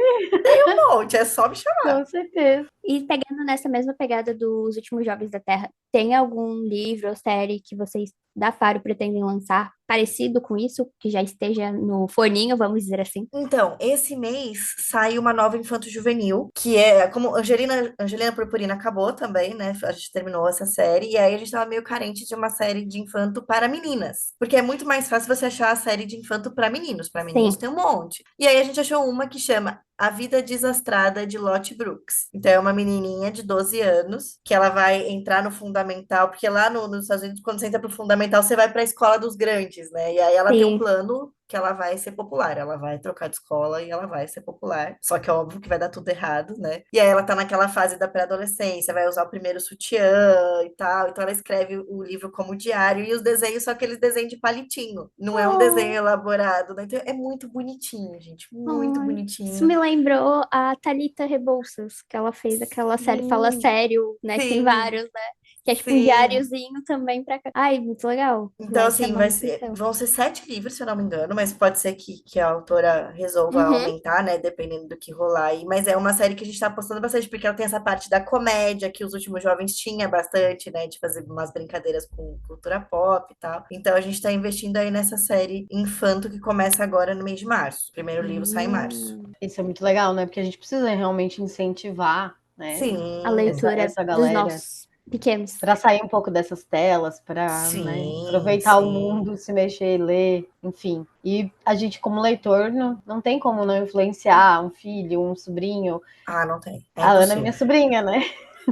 Um monte, é só me chamar. com certeza. E pegando nessa mesma pegada dos últimos Jovens da Terra, tem algum livro ou série que vocês da Faro pretendem lançar parecido com isso, que já esteja no forninho, vamos dizer assim? Então, esse mês sai uma nova infanto-juvenil, que é como Angelina Purpurina acabou também, né? A gente terminou essa série, e aí a gente tava meio carente de uma série de infanto para meninas. Porque é muito mais fácil você achar a série de infanto para meninos. Para meninos Sim, tem um monte. E aí a gente achou uma que chama A Vida Desastrada de Lotte Brooks. Então, é uma menininha de 12 anos que ela vai entrar no fundamental, porque lá nos Estados Unidos, quando você entra pro fundamental, você vai para a escola dos grandes, né? E aí ela tem um sim. plano que ela vai ser popular, ela vai trocar de escola e ela vai ser popular. Só que é óbvio que vai dar tudo errado, né? E aí ela tá naquela fase da pré-adolescência, vai usar o primeiro sutiã e tal. Então ela escreve o livro como diário e os desenhos são aqueles desenhos de palitinho. Não é um desenho Oh, elaborado, né? Então é muito bonitinho, gente. Muito ai, isso bonitinho. me lembrou a Thalita Rebouças, que ela fez aquela série Fala Sim, Sério, né? Que tem sim, vários, né? Que é tipo um sim. diáriozinho também pra cá. Ai, muito legal. Então, Vai assim, chamar muita atenção. vão ser 7 livros, se eu não me engano, mas pode ser que a autora resolva Uhum, aumentar, né? Dependendo do que rolar aí. Mas é uma série que a gente tá apostando bastante, porque ela tem essa parte da comédia, que os últimos jovens tinha bastante, né? De fazer umas brincadeiras com cultura pop e tal. Então, a gente tá investindo aí nessa série Infanto, que começa agora no mês de março. O primeiro livro sai em março. Isso é muito legal, né? Porque a gente precisa realmente incentivar, né, a Sim, leitura essa dos galera nossos pequenos. para sair um pouco dessas telas, para, né, sim, aproveitar o sim. mundo, se mexer, ler, enfim. E a gente, como leitor, não tem como não influenciar um filho, um sobrinho. Ah, não tem. É A Ana é minha impossível. sobrinha, né?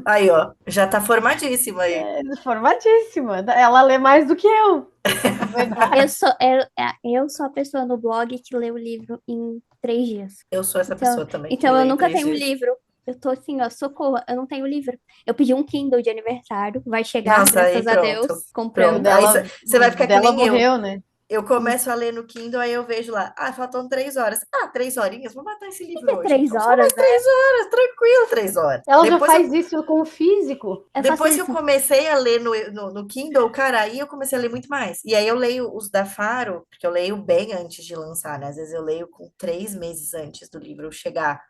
Aí, ó, já tá formadíssima aí. É formadíssima. Ela lê mais do que eu. Na Eu verdade. sou, eu sou a pessoa no blog que lê o livro em 3 dias. Eu sou essa Então, pessoa também, que então eu lê em nunca três tenho um dias. livro. Eu tô assim, ó, socorro, eu não tenho livro. Eu pedi um Kindle de aniversário, vai chegar, Nossa, aí graças a Deus, pronto. O compramos. Pronto. Aí dela, você vai ficar que nem eu. morreu, né? Eu começo a ler no Kindle, aí eu vejo lá, ah, faltam 3 horas. Ah, 3 horinhas, vou matar esse Tem livro que ter hoje. três Então, só horas, mais né? 3 horas, tranquilo, 3 horas. Ela já faz isso com o físico. Eu faço Depois que eu isso. comecei a ler no Kindle, cara, aí eu comecei a ler muito mais. E aí eu leio os da Faro, porque eu leio bem antes de lançar, né? Às vezes eu leio com 3 meses antes do livro chegar.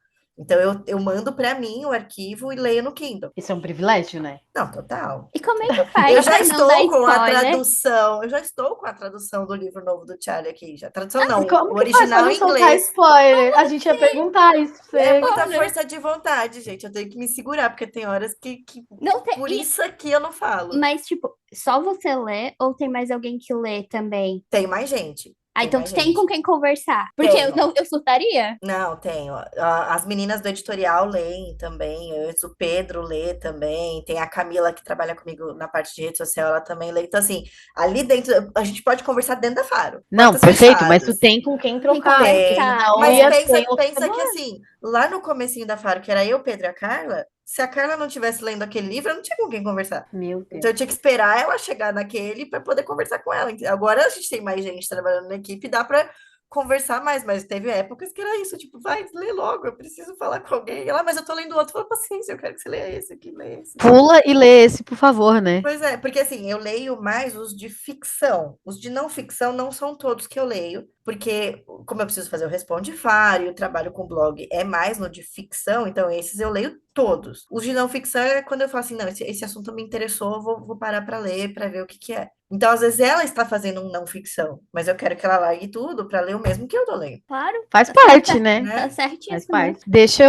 Então eu mando para mim o arquivo e leio no Kindle. Isso é um privilégio, né? Não, total. E como é que Eu faz já pra não dar estou com a spoiler? tradução, eu já estou com a tradução do livro novo do Charlie aqui. Já. Tradução E não, como o que faz pra original não em soltar inglês. spoiler? A gente ia perguntar isso pra É você. muita Spoiler. força de vontade, gente. Eu tenho que me segurar, porque tem horas que Não tem. por isso aqui eu não falo. Mas, tipo, só você lê ou tem mais alguém que lê também? Tem mais gente. Ah, Tem então mais tu tem gente. com quem conversar. Porque eu, Tenho. não, eu surtaria. Não, tenho. As meninas do editorial leem também. O Pedro lê também. Tem a Camila que trabalha comigo na parte de rede social, ela também lê. Então, assim, ali dentro, a gente pode conversar dentro da Faro. Não, Portas perfeito, mas tu fechadas. tem com quem Tem que trocar, porque Tem. conversar. senão Mas ia É. ser pensa, um pensa que locador. assim, lá no comecinho da Faro, que era eu, Pedro e a Carla, se a Carla não estivesse lendo aquele livro, eu não tinha com quem conversar. Meu Então Deus. eu tinha que esperar ela chegar naquele para poder conversar com ela. Agora a gente tem mais gente trabalhando na equipe, dá para conversar mais, mas teve épocas que era isso, tipo, vai, lê logo, eu preciso falar com alguém. E ela, mas eu tô lendo outro, fala, paciência, eu quero que você leia esse aqui, leia esse. Pula e lê esse, por favor, né? Pois é, porque assim, eu leio mais os de ficção. Os de não ficção não são todos que eu leio, porque como eu preciso fazer o Responde Faro e o trabalho com blog é mais no de ficção, então esses eu leio todos. Os de não ficção é quando eu falo assim, não, esse assunto me interessou, vou parar para ler, para ver o que que é. Então, às vezes, ela está fazendo um não ficção, mas eu quero que ela largue tudo para ler o mesmo que eu tô lendo, Claro. Faz Tá parte, né? né? Tá Faz certíssimo. parte. Deixa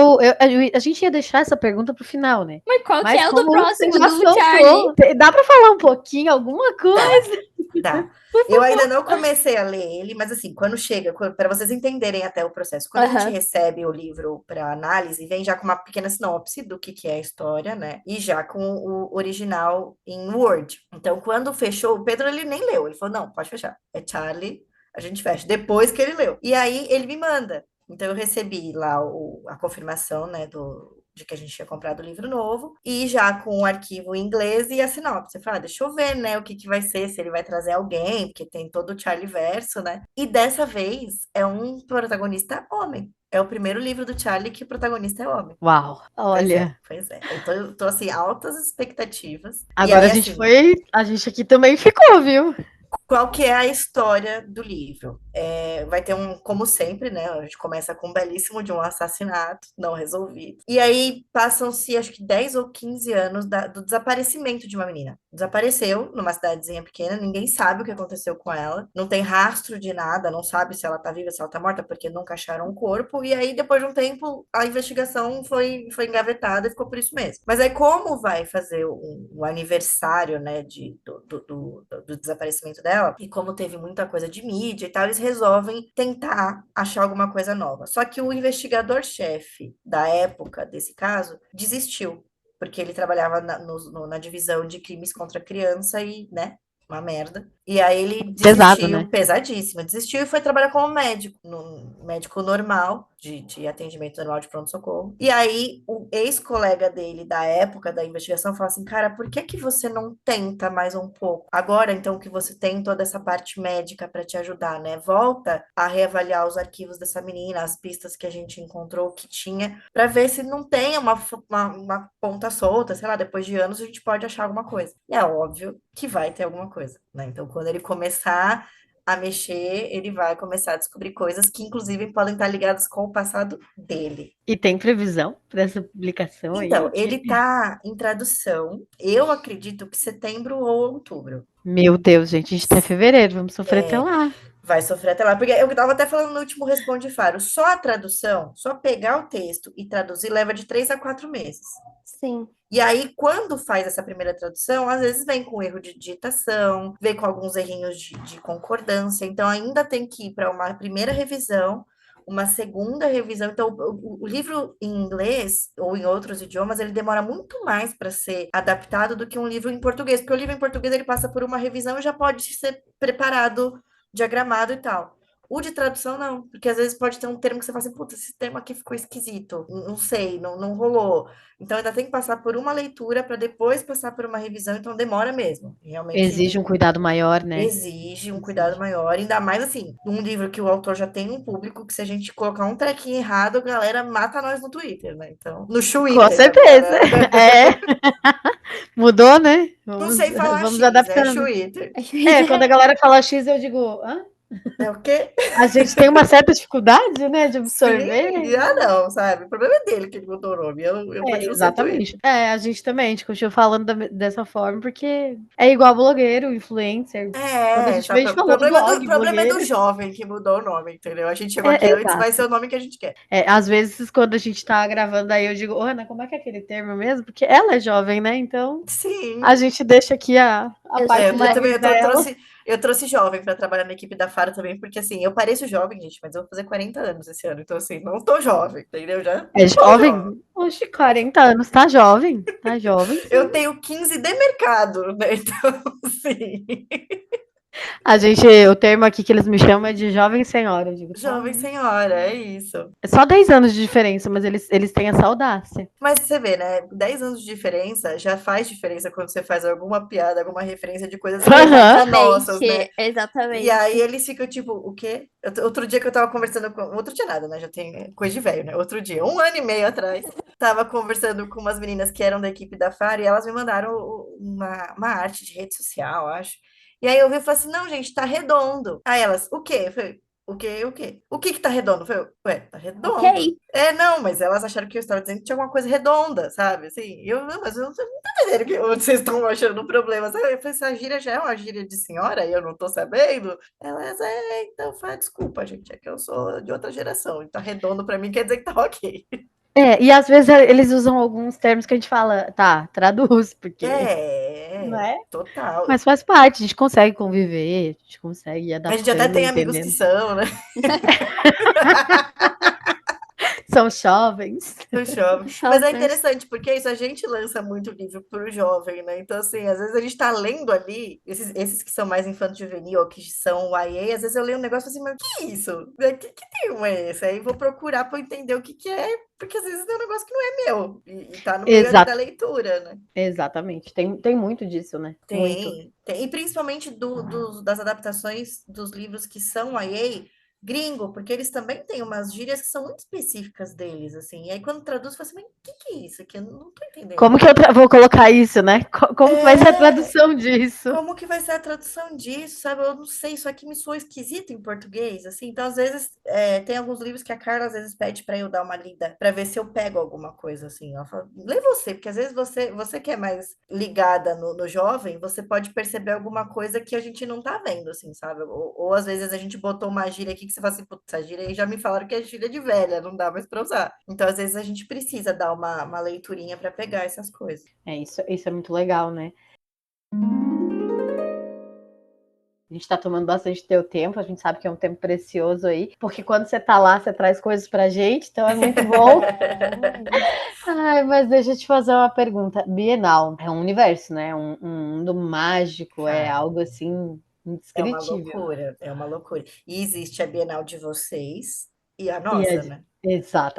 a gente ia deixar essa pergunta pro final, né? Mas qual que Mas é o do como você próximo, já do Charlie? soltou, dá pra falar um pouquinho, alguma coisa? Dá. Eu ainda não comecei a ler ele, mas assim, quando chega, para vocês entenderem até o processo, quando a gente Aham. recebe o livro para análise, vem já com uma pequena sinopse do que é a história, né? E já com o original em Word. Então, quando fechou, o Pedro ele nem leu, ele falou: não, pode fechar. É Charlie, a gente fecha. Depois que ele leu. E aí ele me manda. Então, eu recebi lá a confirmação, né, de que a gente tinha comprado o livro novo, e já com o arquivo em inglês e a sinopse. Eu falei, deixa eu ver, né, o que que vai ser, se ele vai trazer alguém, porque tem todo o Charlie verso, né? E dessa vez é um protagonista homem. É o primeiro livro do Charlie que o protagonista é homem. Uau, Pois é, olha. pois é. Eu tô assim, altas expectativas. E Agora aí, a gente assim, foi, a gente aqui também ficou, viu? qual que é a história do livro? Vai ter como sempre, né? A gente começa com um belíssimo de um assassinato não resolvido. E aí passam-se, acho que 10 ou 15 anos do desaparecimento de uma menina. Desapareceu numa cidadezinha pequena, ninguém sabe o que aconteceu com ela, não tem rastro de nada, não sabe se ela tá viva, se ela tá morta, porque nunca acharam o corpo. E aí, depois de um tempo, a investigação foi engavetada e ficou por isso mesmo. Mas aí, como vai fazer o aniversário, né, do desaparecimento dela, e como teve muita coisa de mídia e tal, eles resolvem tentar achar alguma coisa nova. Só que o investigador-chefe da época desse caso desistiu, porque ele trabalhava na divisão de crimes contra a criança e, né, uma merda. E aí ele Pesado, né? desistiu, pesadíssimo, desistiu e foi trabalhar como médico, num médico normal, de atendimento normal de pronto-socorro. E aí o ex-colega dele da época da investigação falou assim, cara, por que que você não tenta mais um pouco? Agora, então, que você tem toda essa parte médica para te ajudar, né? Volta a reavaliar os arquivos dessa menina, as pistas que a gente encontrou que tinha, para ver se não tem uma ponta solta, sei lá, depois de anos a gente pode achar alguma coisa. E é óbvio que vai ter alguma coisa, né? Então, quando ele começar a mexer, ele vai começar a descobrir coisas que, inclusive, podem estar ligadas com o passado dele. E tem previsão para essa publicação Então, aí? ele está em tradução, eu acredito que setembro ou outubro. Meu Deus, gente, a gente tá em fevereiro, vamos sofrer até lá. Vai sofrer até lá. Porque eu estava até falando no último Responde Faro, só a tradução, só pegar o texto e traduzir leva de 3 a 4 meses. Sim. E aí, quando faz essa primeira tradução, às vezes vem com erro de digitação, vem com alguns errinhos de concordância, então ainda tem que ir para uma primeira revisão, uma segunda revisão. Então, o livro em inglês ou em outros idiomas, ele demora muito mais para ser adaptado do que um livro em português, porque o livro em português ele passa por uma revisão e já pode ser preparado, diagramado e tal. O de tradução, não, porque às vezes pode ter um termo que você fala assim, puta, esse termo aqui ficou esquisito, não sei, não rolou. Então ainda tem que passar por uma leitura para depois passar por uma revisão, então demora mesmo. Realmente Exige um cuidado maior, né? exige um cuidado maior, ainda mais assim, um livro que o autor já tem um público que se a gente colocar um trequinho errado, a galera mata nós no Twitter, né? Então, no Twitter. Com certeza. Agora. É. Mudou, né? Não sei falar Vamos X, adaptando. Twitter. Quando a galera fala X, eu digo, hã? É o quê? A gente tem uma certa dificuldade, né, de absorver. Sim, não, sabe? O problema é dele que ele botou o nome. Eu continuo sendo Exatamente. A gente também, a gente continua falando dessa forma, porque é igual blogueiro, influencer. Quando a gente vê, a gente O falou problema blog, é do blogueiro. jovem que mudou o nome, entendeu? A gente chegou aqui antes, vai ser Exato. o nome que a gente quer. Às vezes, quando a gente tá gravando aí, eu digo, ô, Ana, como é que é aquele termo mesmo? Porque ela é jovem, né? Então, Sim. a gente deixa aqui a Eu parte sou uma- Eu também jovem dela. Eu trouxe jovem para trabalhar na equipe da Faro também, porque assim, eu pareço jovem, gente, mas eu vou fazer 40 anos esse ano, então assim, não tô jovem, entendeu? Já É não tô jovem. jovem? Oxe, 40 anos, tá jovem. Tá jovem, sim. Eu tenho 15 de mercado, né? Então, assim, O termo aqui que eles me chamam é de jovem senhora. Eu digo, tá. jovem senhora, é isso. É só 10 anos de diferença, mas eles têm essa audácia. Mas você vê, né? 10 anos de diferença já faz diferença quando você faz alguma piada, alguma referência de coisas semelhantes a nossas, né? Exatamente. E aí eles ficam tipo, o quê? Outro dia que eu tava conversando com. Outro dia nada, né? Já tem coisa de velho, né? Outro dia, 1 ano e meio atrás, tava conversando com umas meninas que eram da equipe da FARO e elas me mandaram uma arte de rede social, acho. E aí eu vi e falei assim: não, gente, tá redondo. Aí elas, o quê? Eu falei, o quê? O quê? O que que tá redondo? Eu falei, ué, tá redondo. Ok. É, não, mas elas acharam que eu estava dizendo que tinha alguma coisa redonda, sabe? Assim, eu, não, mas eu não tô entendendo onde vocês estão achando um problema. Sabe? Eu falei, essa gíria já é uma gíria de senhora e eu não tô sabendo. Elas, então faz desculpa, gente, é que eu sou de outra geração. E tá redondo pra mim quer dizer que tá ok. E às vezes eles usam alguns termos que a gente fala, tá, traduz, porque, não É, é? total. Mas faz parte, a gente consegue conviver, a gente consegue ir A gente até adaptando, tem amigos que entendendo. são, né? São jovens. Do jovem. Mas é Shoppers. interessante, porque isso a gente lança muito livro para o jovem, né? Então, assim, às vezes a gente tá lendo ali, esses que são mais infanto-juvenil, ou que são YA, às vezes eu leio um negócio assim, mas o que é isso? O que termo é esse? Aí vou procurar para entender o que que é, porque às vezes é um negócio que não é meu, e tá no meio ali da Exato, leitura, né? exatamente. Tem muito disso, né? Muito. Tem. E principalmente das adaptações dos livros que são YA, gringo, porque eles também têm umas gírias que são muito específicas deles, assim. E aí quando traduz, você fala assim, mas o que é isso? Que eu não tô entendendo. Como que eu vou colocar isso, né? Como que vai ser a É, tradução disso? como que vai ser a tradução disso, sabe? Eu não sei, isso aqui me soa esquisito em português, assim. Então, às vezes, tem alguns livros que a Carla às vezes pede para eu dar uma lida, para ver se eu pego alguma coisa, assim. Ela fala, lê você, porque às vezes você que é mais ligada no jovem, você pode perceber alguma coisa que a gente não tá vendo, assim, sabe? Ou às vezes a gente botou uma gíria aqui que você fala assim, putz, essa gíria aí já me falaram que é gíria de velha, não dá mais para usar. Então, às vezes, a gente precisa dar uma leiturinha para pegar essas coisas. Isso é muito legal, né? A gente tá tomando bastante teu tempo, a gente sabe que é um tempo precioso aí, porque quando você tá lá, você traz coisas pra gente, então é muito bom. Ai, mas deixa eu te fazer uma pergunta. Bienal é um universo, né? Um mundo mágico, é Cara. algo assim É uma indescritível. loucura, é uma loucura. E existe a Bienal de vocês e a E nossa, né?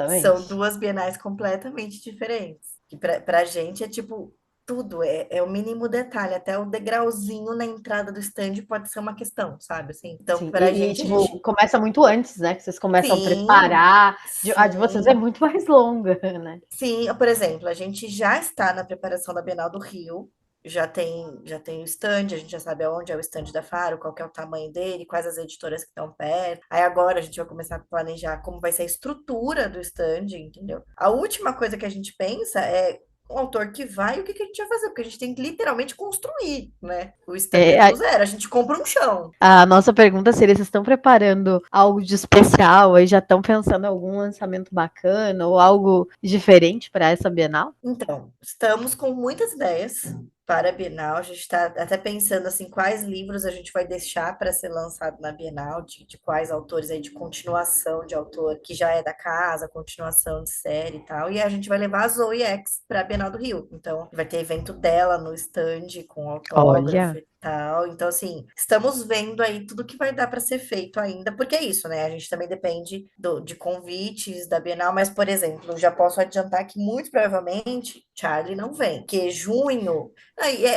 São exatamente. duas bienais completamente diferentes. Que pra gente é tipo tudo, é o mínimo detalhe, até o degrauzinho na entrada do stand pode ser uma questão, sabe? Assim, então, Sim, pra gente, a tipo, gente. começa muito antes, né? Que vocês começam a Sim, preparar. A de vocês é sim. muito mais longa, né? Sim, por exemplo, a gente já está na preparação da Bienal do Rio, já tem o stand, a gente já sabe aonde é o stand da Faro, qual que é o tamanho dele, quais as editoras que estão perto. Aí agora a gente vai começar a planejar como vai ser a estrutura do stand, entendeu? A última coisa que a gente pensa é o autor que vai e o que que a gente vai fazer, porque a gente tem que literalmente construir, né? O stand É, do zero, a gente compra um chão. a nossa pergunta seria: vocês estão preparando algo de especial? Aí já estão pensando em algum lançamento bacana ou algo diferente para essa Bienal? Então, estamos com muitas ideias para a Bienal. A gente está até pensando assim, quais livros a gente vai deixar para ser lançado na Bienal, de quais autores aí de continuação de autor que já é da casa, continuação de série e tal. E a gente vai levar a Zoe X para a Bienal do Rio. Então, vai ter evento dela no stand com autógrafo Olha, e tal. Então, assim, estamos vendo aí tudo que vai dar para ser feito ainda, porque é isso, né? A gente também depende de convites da Bienal, mas, por exemplo, já posso adiantar que muito provavelmente Charlie não vem, porque junho.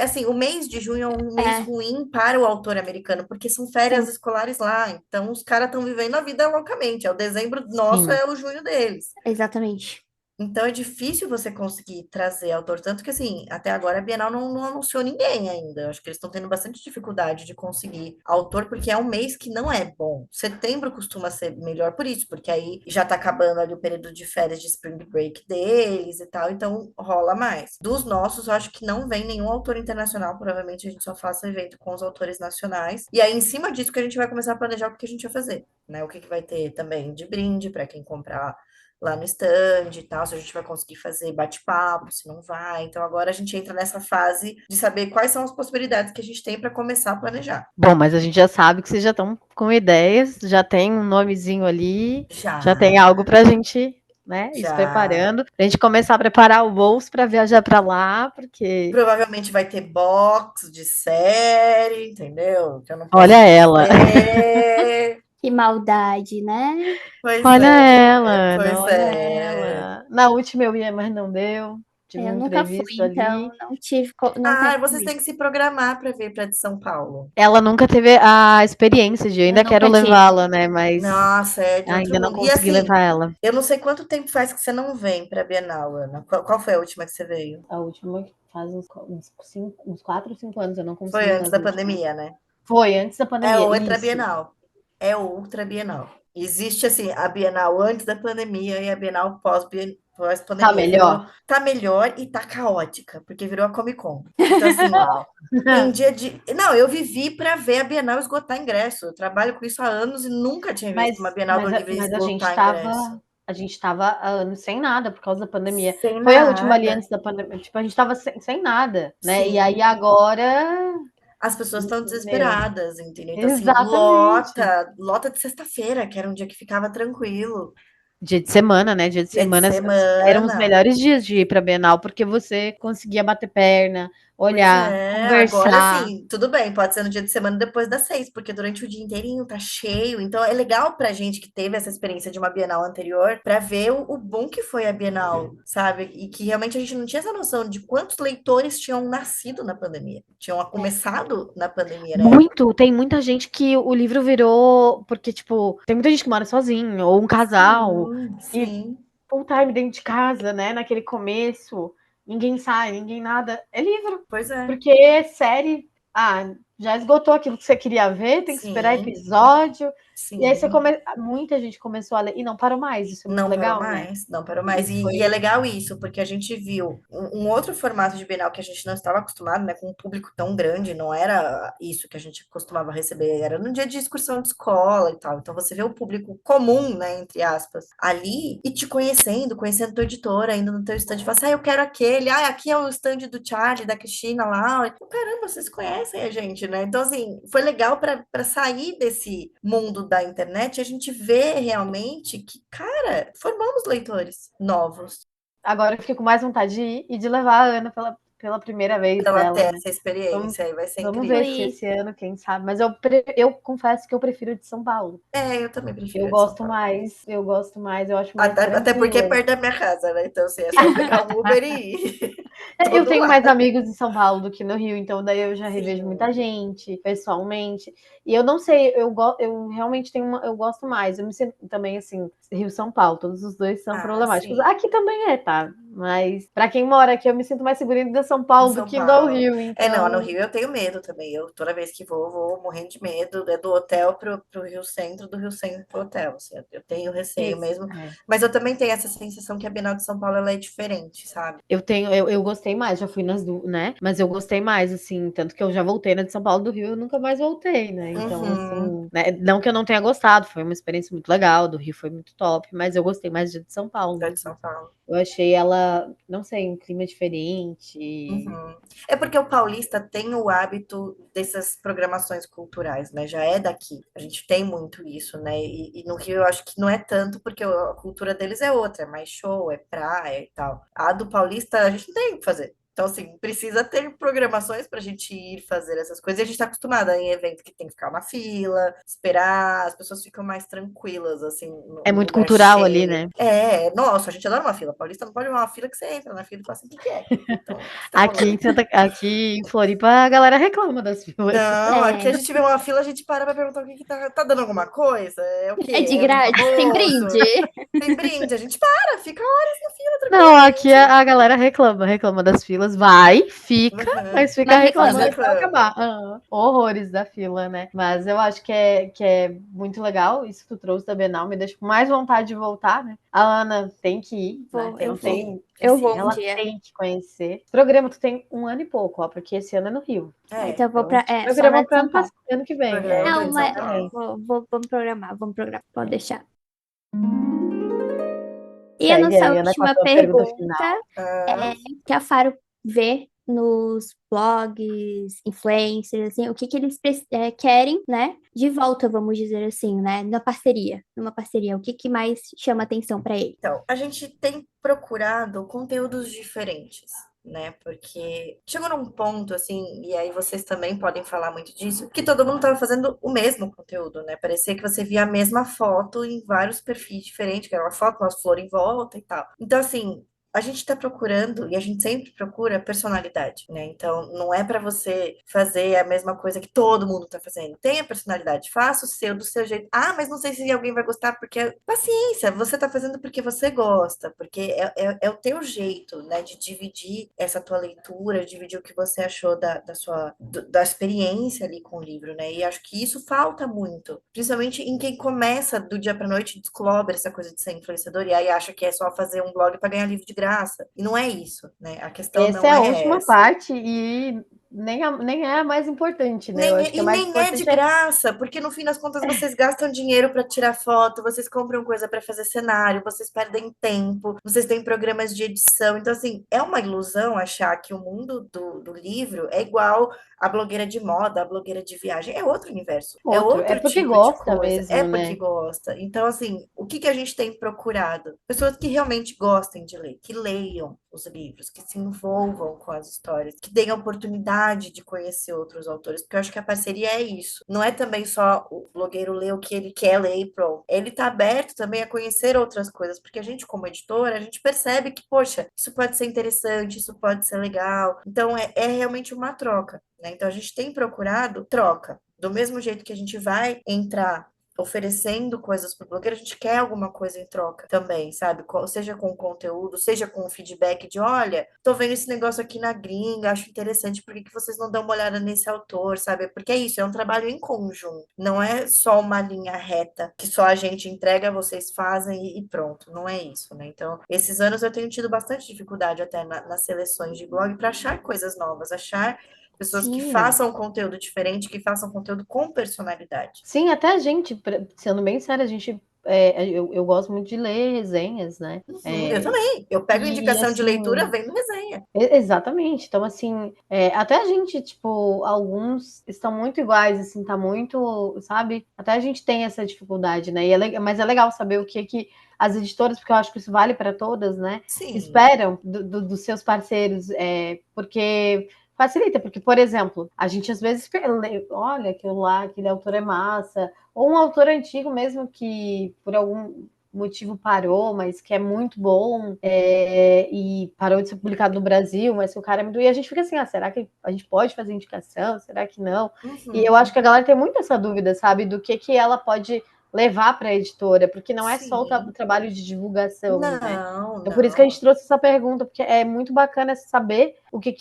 Assim, o mês de junho é um mês É, ruim para o autor americano, porque são férias sim, escolares lá, então os caras estão vivendo a vida loucamente. É o dezembro nosso, sim. é o junho deles. exatamente. Então é difícil você conseguir trazer autor, tanto que assim, até agora a Bienal não anunciou ninguém ainda. Eu acho que eles estão tendo bastante dificuldade de conseguir autor, porque é um mês que não é bom. Setembro costuma ser melhor por isso, porque aí já tá acabando ali o período de férias de spring break deles e tal, então rola mais. Dos nossos, eu acho que não vem nenhum autor internacional, provavelmente a gente só faça evento com os autores nacionais. E aí, em cima disso, que a gente vai começar a planejar o que a gente vai fazer, né? O que que vai ter também de brinde para quem comprar lá no stand e tal, se a gente vai conseguir fazer bate-papo, se não vai. Então agora a gente entra nessa fase de saber quais são as possibilidades que a gente tem para começar a planejar. Bom, mas a gente já sabe que vocês já estão com ideias, já tem um nomezinho ali, já Já, tem algo pra gente, né, ir se já. preparando, pra gente começar a preparar o bolso para viajar para lá, porque Provavelmente vai ter box de série, entendeu? Que eu não olha posso ela, dizer. Que maldade, né? Pois olha é, ela, pois olha é. ela. Na última eu ia, mas não deu. Tive Eu um nunca fui, imprevisto então ali. não tive, não tenho Ah, vocês como ir. têm que se programar para vir para de São Paulo. Ela nunca teve a experiência de, eu Eu ainda quero nunca tive. levá-la, né, mas Nossa, é de outro ainda não mundo. E consegui assim, levar ela. eu não sei quanto tempo faz que você não vem para a Bienal, Ana. Qual foi a última que você veio? A última faz uns 4 ou 5 anos, eu não Foi consegui ir antes nas da últimas. pandemia, né? Foi antes da É pandemia, outra isso. Bienal. É outra Bienal. Existe assim a Bienal antes da pandemia e a Bienal Tá pós-pandemia. Virou, melhor? tá melhor e tá caótica, porque virou a Comic Con. Então, assim, Uau. em dia de. Não, eu vivi para ver a Bienal esgotar ingresso. Eu trabalho com isso há anos e nunca tinha visto uma Bienal do livro Mas esgotar ingresso. a gente tava há anos sem nada por causa da pandemia. Sem Foi a última ali nada. antes da pandemia, tipo, a gente tava sem nada, né? E aí Sim. agora, As pessoas estão meu, desesperadas, entendeu? Então, assim, exatamente. lota de sexta-feira, que era um dia que ficava tranquilo. Dia de semana, né? Dia de Dia de semana eram os semana. melhores dias de ir pra Bienal, porque você conseguia bater perna, Pois olhar, é, agora conversar. sim, tudo bem, pode ser no dia de semana depois das 6, porque durante o dia inteirinho tá cheio. Então é legal pra gente que teve essa experiência de uma Bienal anterior, pra ver o bom que foi a Bienal, sabe? E que realmente a gente não tinha essa noção de quantos leitores tinham nascido na pandemia, tinham começado na pandemia, né? Muito, tem muita gente que o livro virou, porque, tipo, tem muita gente que mora sozinho, ou um casal, Sim, e sim, full time dentro de casa, né? Naquele começo, ninguém sai, ninguém nada. É livro. pois é, Porque série, já esgotou aquilo que você queria ver, tem que esperar sim, episódio. E aí sim. muita gente começou a ler e não parou mais. Isso é muito Não parou legal, né? mais, não parou mais. Isso E é foi. legal isso, porque a gente viu um outro formato de Bienal que a gente não estava acostumado, né? Com um público tão grande, não era isso que a gente costumava receber, era no dia de excursão de escola e tal. Então você vê o público comum, né, entre aspas, ali e te conhecendo, conhecendo tua editora, indo no teu stand, fala assim, eu quero aquele, aqui é o stand do Charlie, da Cristina lá. Caramba, vocês conhecem a gente, né? Então, assim, foi legal para sair desse mundo da internet e a gente ver realmente que, cara, formamos leitores novos Agora eu fiquei com mais vontade de ir e de levar a Ana pela primeira vez para ela dela, ter né? essa Vamos, experiência aí, vai ser vamos ver incrível. se Fui. esse ano, quem sabe. Mas eu confesso que eu prefiro de São Paulo. É, eu também prefiro a de São Paulo. Gosto mais, eu acho mais Até porque é tranquila. perto da minha casa, né? Então, assim, é só eu pegar um Uber e ir. Eu Todo tenho lá. mais amigos em São Paulo do que no Rio, então daí eu já revejo muita Sim. gente pessoalmente. E eu não sei, eu realmente eu gosto mais. Eu me sinto também assim, Rio São Paulo, todos os dois são Ah, problemáticos. sim. Aqui também é, tá? Mas para quem mora aqui, eu me sinto mais segura indo de São Em Paulo do São que do Paulo. Rio, É, não, no então. Rio eu tenho medo também. Eu, toda vez que vou morrendo de medo. É do hotel pro Rio Centro, do Rio Centro pro hotel. Assim, eu tenho receio Esse, mesmo. é. Mas eu também tenho essa sensação que a Bienal de São Paulo ela é diferente, sabe? Eu gostei mais, já fui nas duas, né? Mas eu gostei mais, assim, tanto que eu já voltei na de São Paulo do Rio, eu nunca mais voltei, né? Então, Uhum. assim, né? Não que eu não tenha gostado, foi uma experiência muito legal, do Rio foi muito top, mas eu gostei mais de São Paulo Da de mesmo. São Paulo. Eu achei ela, não sei, um clima diferente. Uhum. É porque o paulista tem o hábito dessas programações culturais, né? Já é daqui. A gente tem muito isso, né? E no Rio eu acho que não é tanto, porque a cultura deles é outra, é mais show, é praia e tal. A do paulista a gente não tem o que fazer. Então, assim, precisa ter programações para a gente ir fazer essas coisas. E a gente está acostumada em evento que tem que ficar na fila, esperar, as pessoas ficam mais tranquilas, assim, É no muito lugar cultural ali, cheio. né? É, nossa, a gente adora uma fila. Paulista não pode ver uma fila que você entra na fila e fala assim, o que é? Então, o que está rolando? Aqui em Floripa, a galera reclama das filas. Não, aqui a É, gente vê uma fila, a gente para pra perguntar o que que tá dando alguma coisa? É o é quê? de É um grátis, tem almoço? brinde. Tem brinde? A gente para, fica horas na fila Não, aqui tranquilamente. a galera reclama das filas, vai, fica, Uhum. mas fica Mas Mas reclama. reclamando até reclama. acabar. Horrores da fila, né? Mas eu acho que é muito legal isso que tu trouxe da Bienal, me deixa com mais vontade de voltar, né? A Ana tem que ir, né? Vou, Tem eu Não que vou. ir, tem. Eu vou um precisa. Ela dia. tem que conhecer. Esse programa tu tem 1 ano e pouco, ó, porque esse ano é no Rio. É, Então eu vou Então, pra. É, só na programa de para São Paulo. ano que vem. programa É, pra Não, de São mas Paulo. vamos programar, pode deixar. E a Segue nossa aí, Ana, com a última tua pergunta pergunta final. Ah, é que a Faro vê nos blogs, influencers, assim, o que que eles querem, né? De volta, vamos dizer assim, né? Numa parceria, o que que mais chama atenção para ele? então, a gente tem procurado conteúdos diferentes, né? Porque chegou num ponto, assim, e aí vocês também podem falar muito disso, que todo mundo estava fazendo o mesmo conteúdo, né? Parecia que você via a mesma foto em vários perfis diferentes, que era uma foto com as flores em volta e tal. Então, assim, a gente está procurando, e a gente sempre procura personalidade, né? Então, não é para você fazer a mesma coisa que todo mundo está fazendo. Tenha personalidade, faça o seu do seu jeito. Ah, mas não sei se alguém vai gostar, porque paciência, você tá fazendo porque você gosta, porque é o teu jeito, né, de dividir essa tua leitura, dividir o que você achou da experiência ali com o livro, né? E acho que isso falta muito, principalmente em quem começa do dia pra noite e descobre essa coisa de ser influenciador e aí acha que é só fazer um blog para ganhar livro de graça. E não é isso, né? A questão Essa não é a é última essa. parte e nem é a mais importante, né? Eu acho que E a mais nem é de importante é graça, porque no fim das contas vocês gastam dinheiro para tirar foto, vocês compram coisa para fazer cenário, vocês perdem tempo, vocês têm programas de edição. Então, assim, é uma ilusão achar que o mundo do livro é igual a blogueira de moda, a blogueira de viagem. É outro universo, é outro. É outro porque tipo de gosta coisa, é mesmo, porque né? gosta. Então, assim, o que que a gente tem procurado? Pessoas que realmente gostem de ler, que leiam os livros, que se envolvam com as histórias, que deem a oportunidade de conhecer outros autores, porque eu acho que a parceria é isso. Não é também só o blogueiro ler o que ele quer ler e pronto. Ele está aberto também a conhecer outras coisas, porque a gente, como editora, a gente percebe que, poxa, isso pode ser interessante, isso pode ser legal. Então, é realmente uma troca, né? Então, a gente tem procurado troca. Do mesmo jeito que a gente vai entrar oferecendo coisas para o blogueiro, a gente quer alguma coisa em troca também, sabe? Seja com conteúdo, seja com feedback de, olha, tô vendo esse negócio aqui na gringa, acho interessante, por que que vocês não dão uma olhada nesse autor, sabe? Porque é isso, é um trabalho em conjunto, não é só uma linha reta que só a gente entrega, vocês fazem e pronto, não é isso, né? Então, esses anos eu tenho tido bastante dificuldade até nas seleções de blog para achar coisas novas, achar pessoas que Sim. façam conteúdo diferente, que façam conteúdo com personalidade. Sim, até a gente, sendo bem sério, a gente. Eu gosto muito de ler resenhas, né? Uhum, eu também. Eu pego E indicação de leitura assim, vendo resenha. exatamente. Então, assim, até a gente, tipo, alguns estão muito iguais, assim, tá muito, sabe? Até a gente tem essa dificuldade, né? Mas é legal saber o que que as editoras, porque eu acho que isso vale para todas, né? Sim. Esperam dos seus parceiros, porque facilita, porque, por exemplo, a gente às vezes olha aquilo lá, aquele autor é massa, ou um autor antigo mesmo que por algum motivo parou, mas que é muito bom, e parou de ser publicado no Brasil, mas o cara é muito. E a gente fica assim, será que a gente pode fazer indicação? Será que não? E eu acho Uhum, que a galera tem muito essa dúvida, sabe, do que ela pode levar para a editora, porque não é só o sim. trabalho de divulgação, né? Não, Então, por isso que a não. gente trouxe essa pergunta, porque é muito bacana saber o que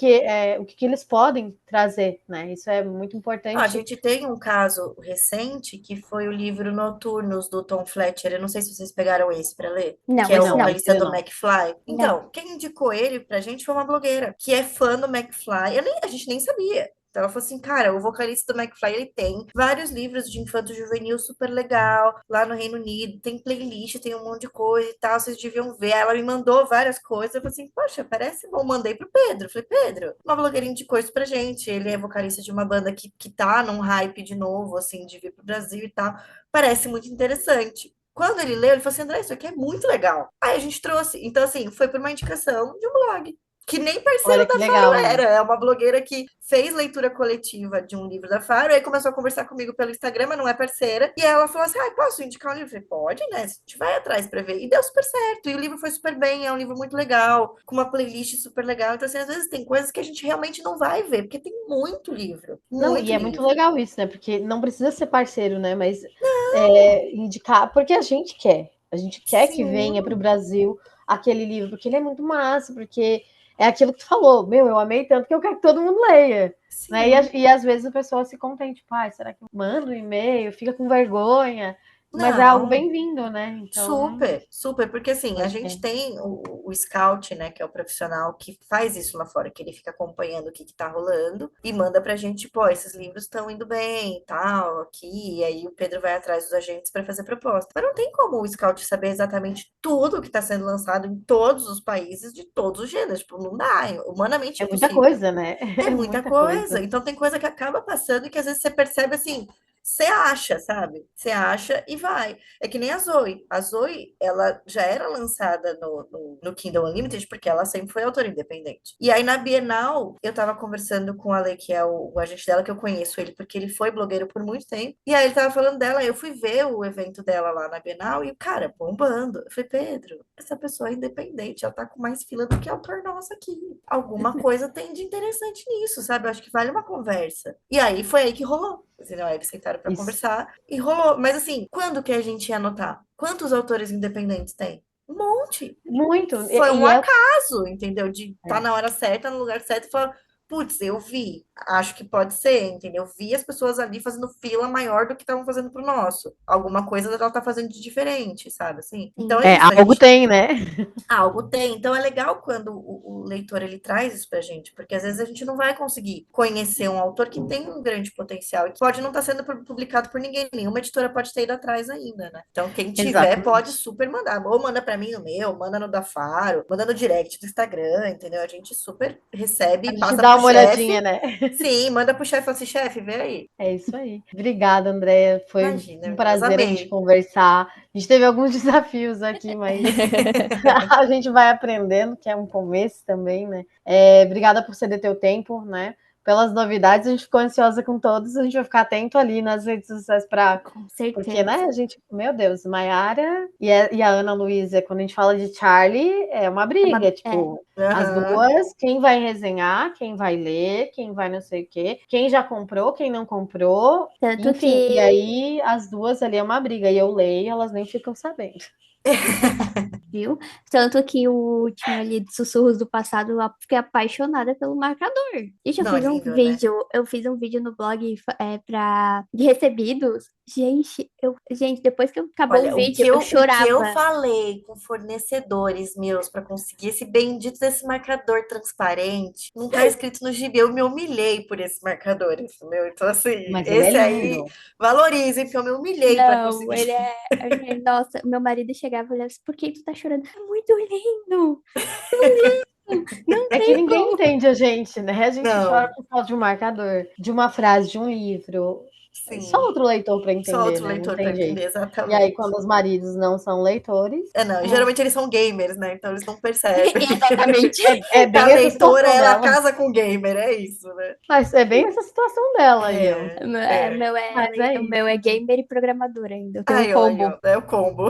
eles podem trazer, né? Isso é muito A importante. gente tem um caso recente que foi o livro Noturnos do Tom Fletcher. Eu não sei se vocês pegaram esse para ler, que Não, é o esse Não, não. esse vocalista aí do não. McFly. Não. Então, quem indicou ele pra gente foi uma blogueira que é fã do McFly. A gente nem sabia. Então ela falou assim, cara, o vocalista do McFly, ele tem vários livros de infanto-juvenil super legal lá no Reino Unido, tem playlist, tem um monte de coisa e tal, vocês deviam ver. Aí ela me mandou várias coisas, eu falei assim, poxa, parece bom. Mandei pro Pedro. Eu falei, Pedro, uma blogueirinha de coisa pra gente. Ele é vocalista de uma banda que tá num hype de novo, assim, de vir pro Brasil e tal. Parece muito interessante. Quando ele leu, ele falou assim, André, isso aqui é muito legal. Aí a gente trouxe. Então, assim, foi por uma indicação de um blog que nem parceiro Olha que da Faro legal, né? era. É uma blogueira que fez leitura coletiva de um livro da Faro, aí começou a conversar comigo pelo Instagram, mas não é parceira. E ela falou assim: posso indicar um livro? Eu falei, pode, né? A gente vai atrás pra ver. E deu super certo. E o livro foi super bem, é um livro muito legal, com uma playlist super legal. Então, assim, às vezes tem coisas que a gente realmente não vai ver, porque tem muito livro. Não, e Muito é muito livro. legal isso, né? Porque não precisa ser parceiro, né? Mas indicar, porque a gente quer. A gente quer que venha para o Sim, Brasil aquele livro, porque ele é muito massa, porque é aquilo que tu falou, meu, eu amei tanto que eu quero que todo mundo leia. Né? sim. E às vezes a pessoa se contente, tipo, será que eu mando um e-mail, fica com vergonha? Mas é algo Não. bem-vindo, né? Então, Super, super, porque assim, a acho gente que tem o scout, né, que é o profissional que faz isso lá fora, que ele fica acompanhando o que tá rolando e manda pra gente, pô, esses livros estão indo bem e tal, aqui, e aí o Pedro vai atrás dos agentes para fazer proposta. Mas não tem como o scout saber exatamente tudo que tá sendo lançado em todos os países, de todos os gêneros, tipo, não dá, é humanamente é muita impossível. coisa, né? É É muita muita coisa. coisa. Então tem coisa que acaba passando e que às vezes você percebe assim, você acha, sabe? Você acha e vai. É que nem a Zoe. A Zoe, ela já era lançada no Kindle Unlimited, porque ela sempre foi autora independente. E aí na Bienal, eu tava conversando com a Ale, que é o agente dela, que eu conheço ele, porque ele foi blogueiro por muito tempo. E aí ele tava falando dela, eu fui ver o evento dela lá na Bienal e o cara, bombando. Eu falei, Pedro, essa pessoa é independente, ela tá com mais fila do que autor nosso aqui. Alguma coisa tem de interessante nisso, sabe? Eu acho que vale uma conversa. E aí foi aí que rolou. Entendeu? Aí eles sentaram pra Isso. conversar e rolou. Mas assim, quando que a gente ia anotar? Quantos autores independentes tem? Um monte. Muito. Foi um E é, acaso, entendeu? De estar é. na hora certa, no lugar certo e falar, putz, eu vi, acho que pode ser, entendeu? Eu vi as pessoas ali fazendo fila maior do que estavam fazendo pro nosso. Alguma coisa ela tá fazendo de diferente, sabe? Assim, então é Sim. isso, a Algo gente tem, né? algo tem. Então é legal quando o leitor ele traz isso pra gente, porque às vezes a gente não vai conseguir conhecer um autor que tem um grande potencial e que pode não estar sendo publicado por ninguém, nenhuma editora pode ter ido atrás ainda, né? Então quem tiver pode Exatamente. super mandar, ou manda pra mim no meu, manda no da Faro, manda no direct do Instagram, entendeu? A gente super recebe A e gente passa dá pro uma olhadinha, chefe. né? Sim, manda pro chefe e fala assim, chefe, vê aí. É isso aí. Obrigada, Andréia. Foi Imagina, um meninas, prazer a gente amei. conversar. A gente teve alguns desafios aqui, mas a gente vai aprendendo, que é um começo também, né? Obrigada por ceder teu tempo, né? Pelas novidades, a gente ficou ansiosa com todos, a gente vai ficar atento ali nas redes sociais para. Com Porque, né, certeza. a gente, meu Deus, Maiara e a Ana Luísa, quando a gente fala de Charlie, é uma briga, É, tipo, as Aham. duas, quem vai resenhar, quem vai ler, quem vai não sei o quê, quem já comprou, quem não comprou, tanto enfim, e que, aí as duas ali é uma briga, e eu leio, elas nem ficam sabendo. viu? Tanto que o último ali de Sussurros do Passado, eu fiquei apaixonada pelo marcador. Gente, Não, é lindo, né? eu fiz um vídeo no blog de recebidos. Gente, depois que acabou o Olha, vídeo, eu o que eu chorava. falei com fornecedores meus para conseguir esse bendito desse marcador transparente, não tá escrito no gibi. Eu me humilhei por esse marcador, entendeu? Então, assim, Mas ele é esse aí, lindo. valorizem, porque eu me humilhei para Não, conseguir. ele é. Nossa, meu marido chegava e olhava assim, por que tu tá chorando? É muito lindo! Não É que tem ninguém como. entende a gente, né? A gente chora Não, por causa de um marcador, de uma frase, de um livro. Só sim, outro leitor para só entender, outro né? Não leitor para tem entender jeito. E aí, quando exatamente. os maridos não são leitores, É, não, e é, geralmente eles são gamers, né? Então eles não percebem. Exatamente. é A bem essa leitora, situação ela dela. casa com gamer, é isso, né? Mas é bem essa situação dela aí, ó. É, é. Mas é O meu é isso. gamer e programador ainda. Eu tenho um Aí, ó, combo. é o combo.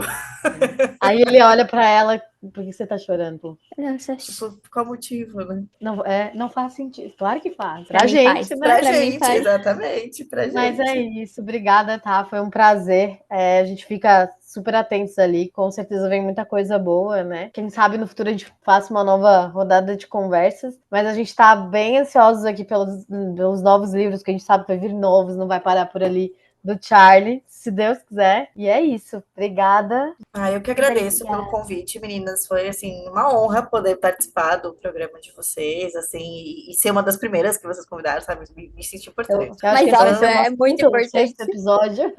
Aí ele olha para ela, por que você tá chorando? Pô? Nossa, Tipo, qual motivo, né? Não, não faz sentido. Claro que faz. pra Pra mim gente, faz. né? Pra Pra mim gente, faz. exatamente, pra Mas é gente. isso. Obrigada, tá? Foi um prazer. A gente fica super atentos ali. Com certeza vem muita coisa boa, né? Quem sabe no futuro a gente faça uma nova rodada de conversas. Mas a gente tá bem ansiosos aqui pelos novos livros, que a gente sabe que vai vir novos, não vai parar por ali do Charlie, se Deus quiser. E é isso. Obrigada. Ah, eu que agradeço pelo Obrigada. convite, meninas. Foi, assim, uma honra poder participar do programa de vocês, assim, e ser uma das primeiras que vocês convidaram, sabe? Me senti importante. Eu acho que Mas esse vai óbvio, ser o Então, é nosso muito quinto ou sexto importante. episódio.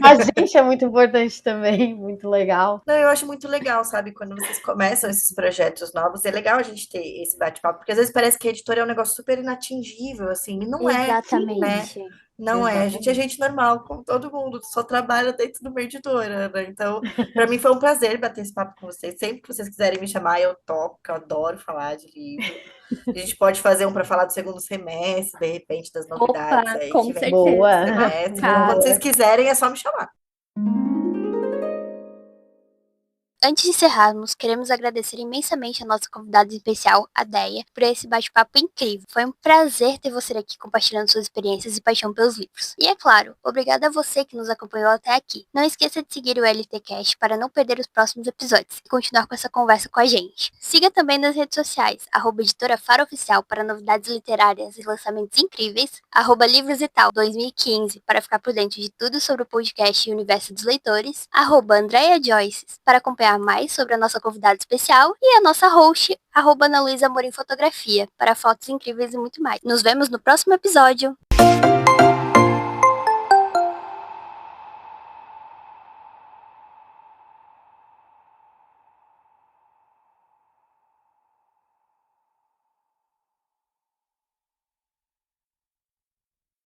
A gente é muito importante também, muito legal. não, eu acho muito legal, sabe? Quando vocês começam esses projetos novos, é legal a gente ter esse bate-papo, porque às vezes parece que a editora é um negócio super inatingível, assim, e não é, né? Exatamente. Não é. A gente é Exatamente. gente normal, como todo mundo, só trabalha dentro de uma editora, né? Então, para mim foi um prazer bater esse papo com vocês. Sempre que vocês quiserem me chamar, eu topo, porque eu adoro falar de livro. A gente pode fazer um para falar do segundo semestre, de repente, das novidades Opa, aí com que vem no segundo certeza. Boa, semestre. Quando Marcado. vocês boa. quiserem, é só me chamar. Antes de encerrarmos, queremos agradecer imensamente a nossa convidada especial, a Deia, por esse bate-papo incrível. Foi um prazer ter você aqui compartilhando suas experiências e paixão pelos livros. E é claro, obrigada a você que nos acompanhou até aqui. Não esqueça de seguir o LTcast para não perder os próximos episódios e continuar com essa conversa com a gente. Siga também nas redes sociais, @editora Faro Oficial para novidades literárias e lançamentos incríveis, @Livros e Tal 2015 para ficar por dentro de tudo sobre o podcast e o universo dos leitores, @Andrea Joyces para acompanhar mais sobre a nossa convidada especial e a nossa host, @Ana Luísa Amorim Fotografia, para fotos incríveis e muito mais. Nos vemos no próximo episódio!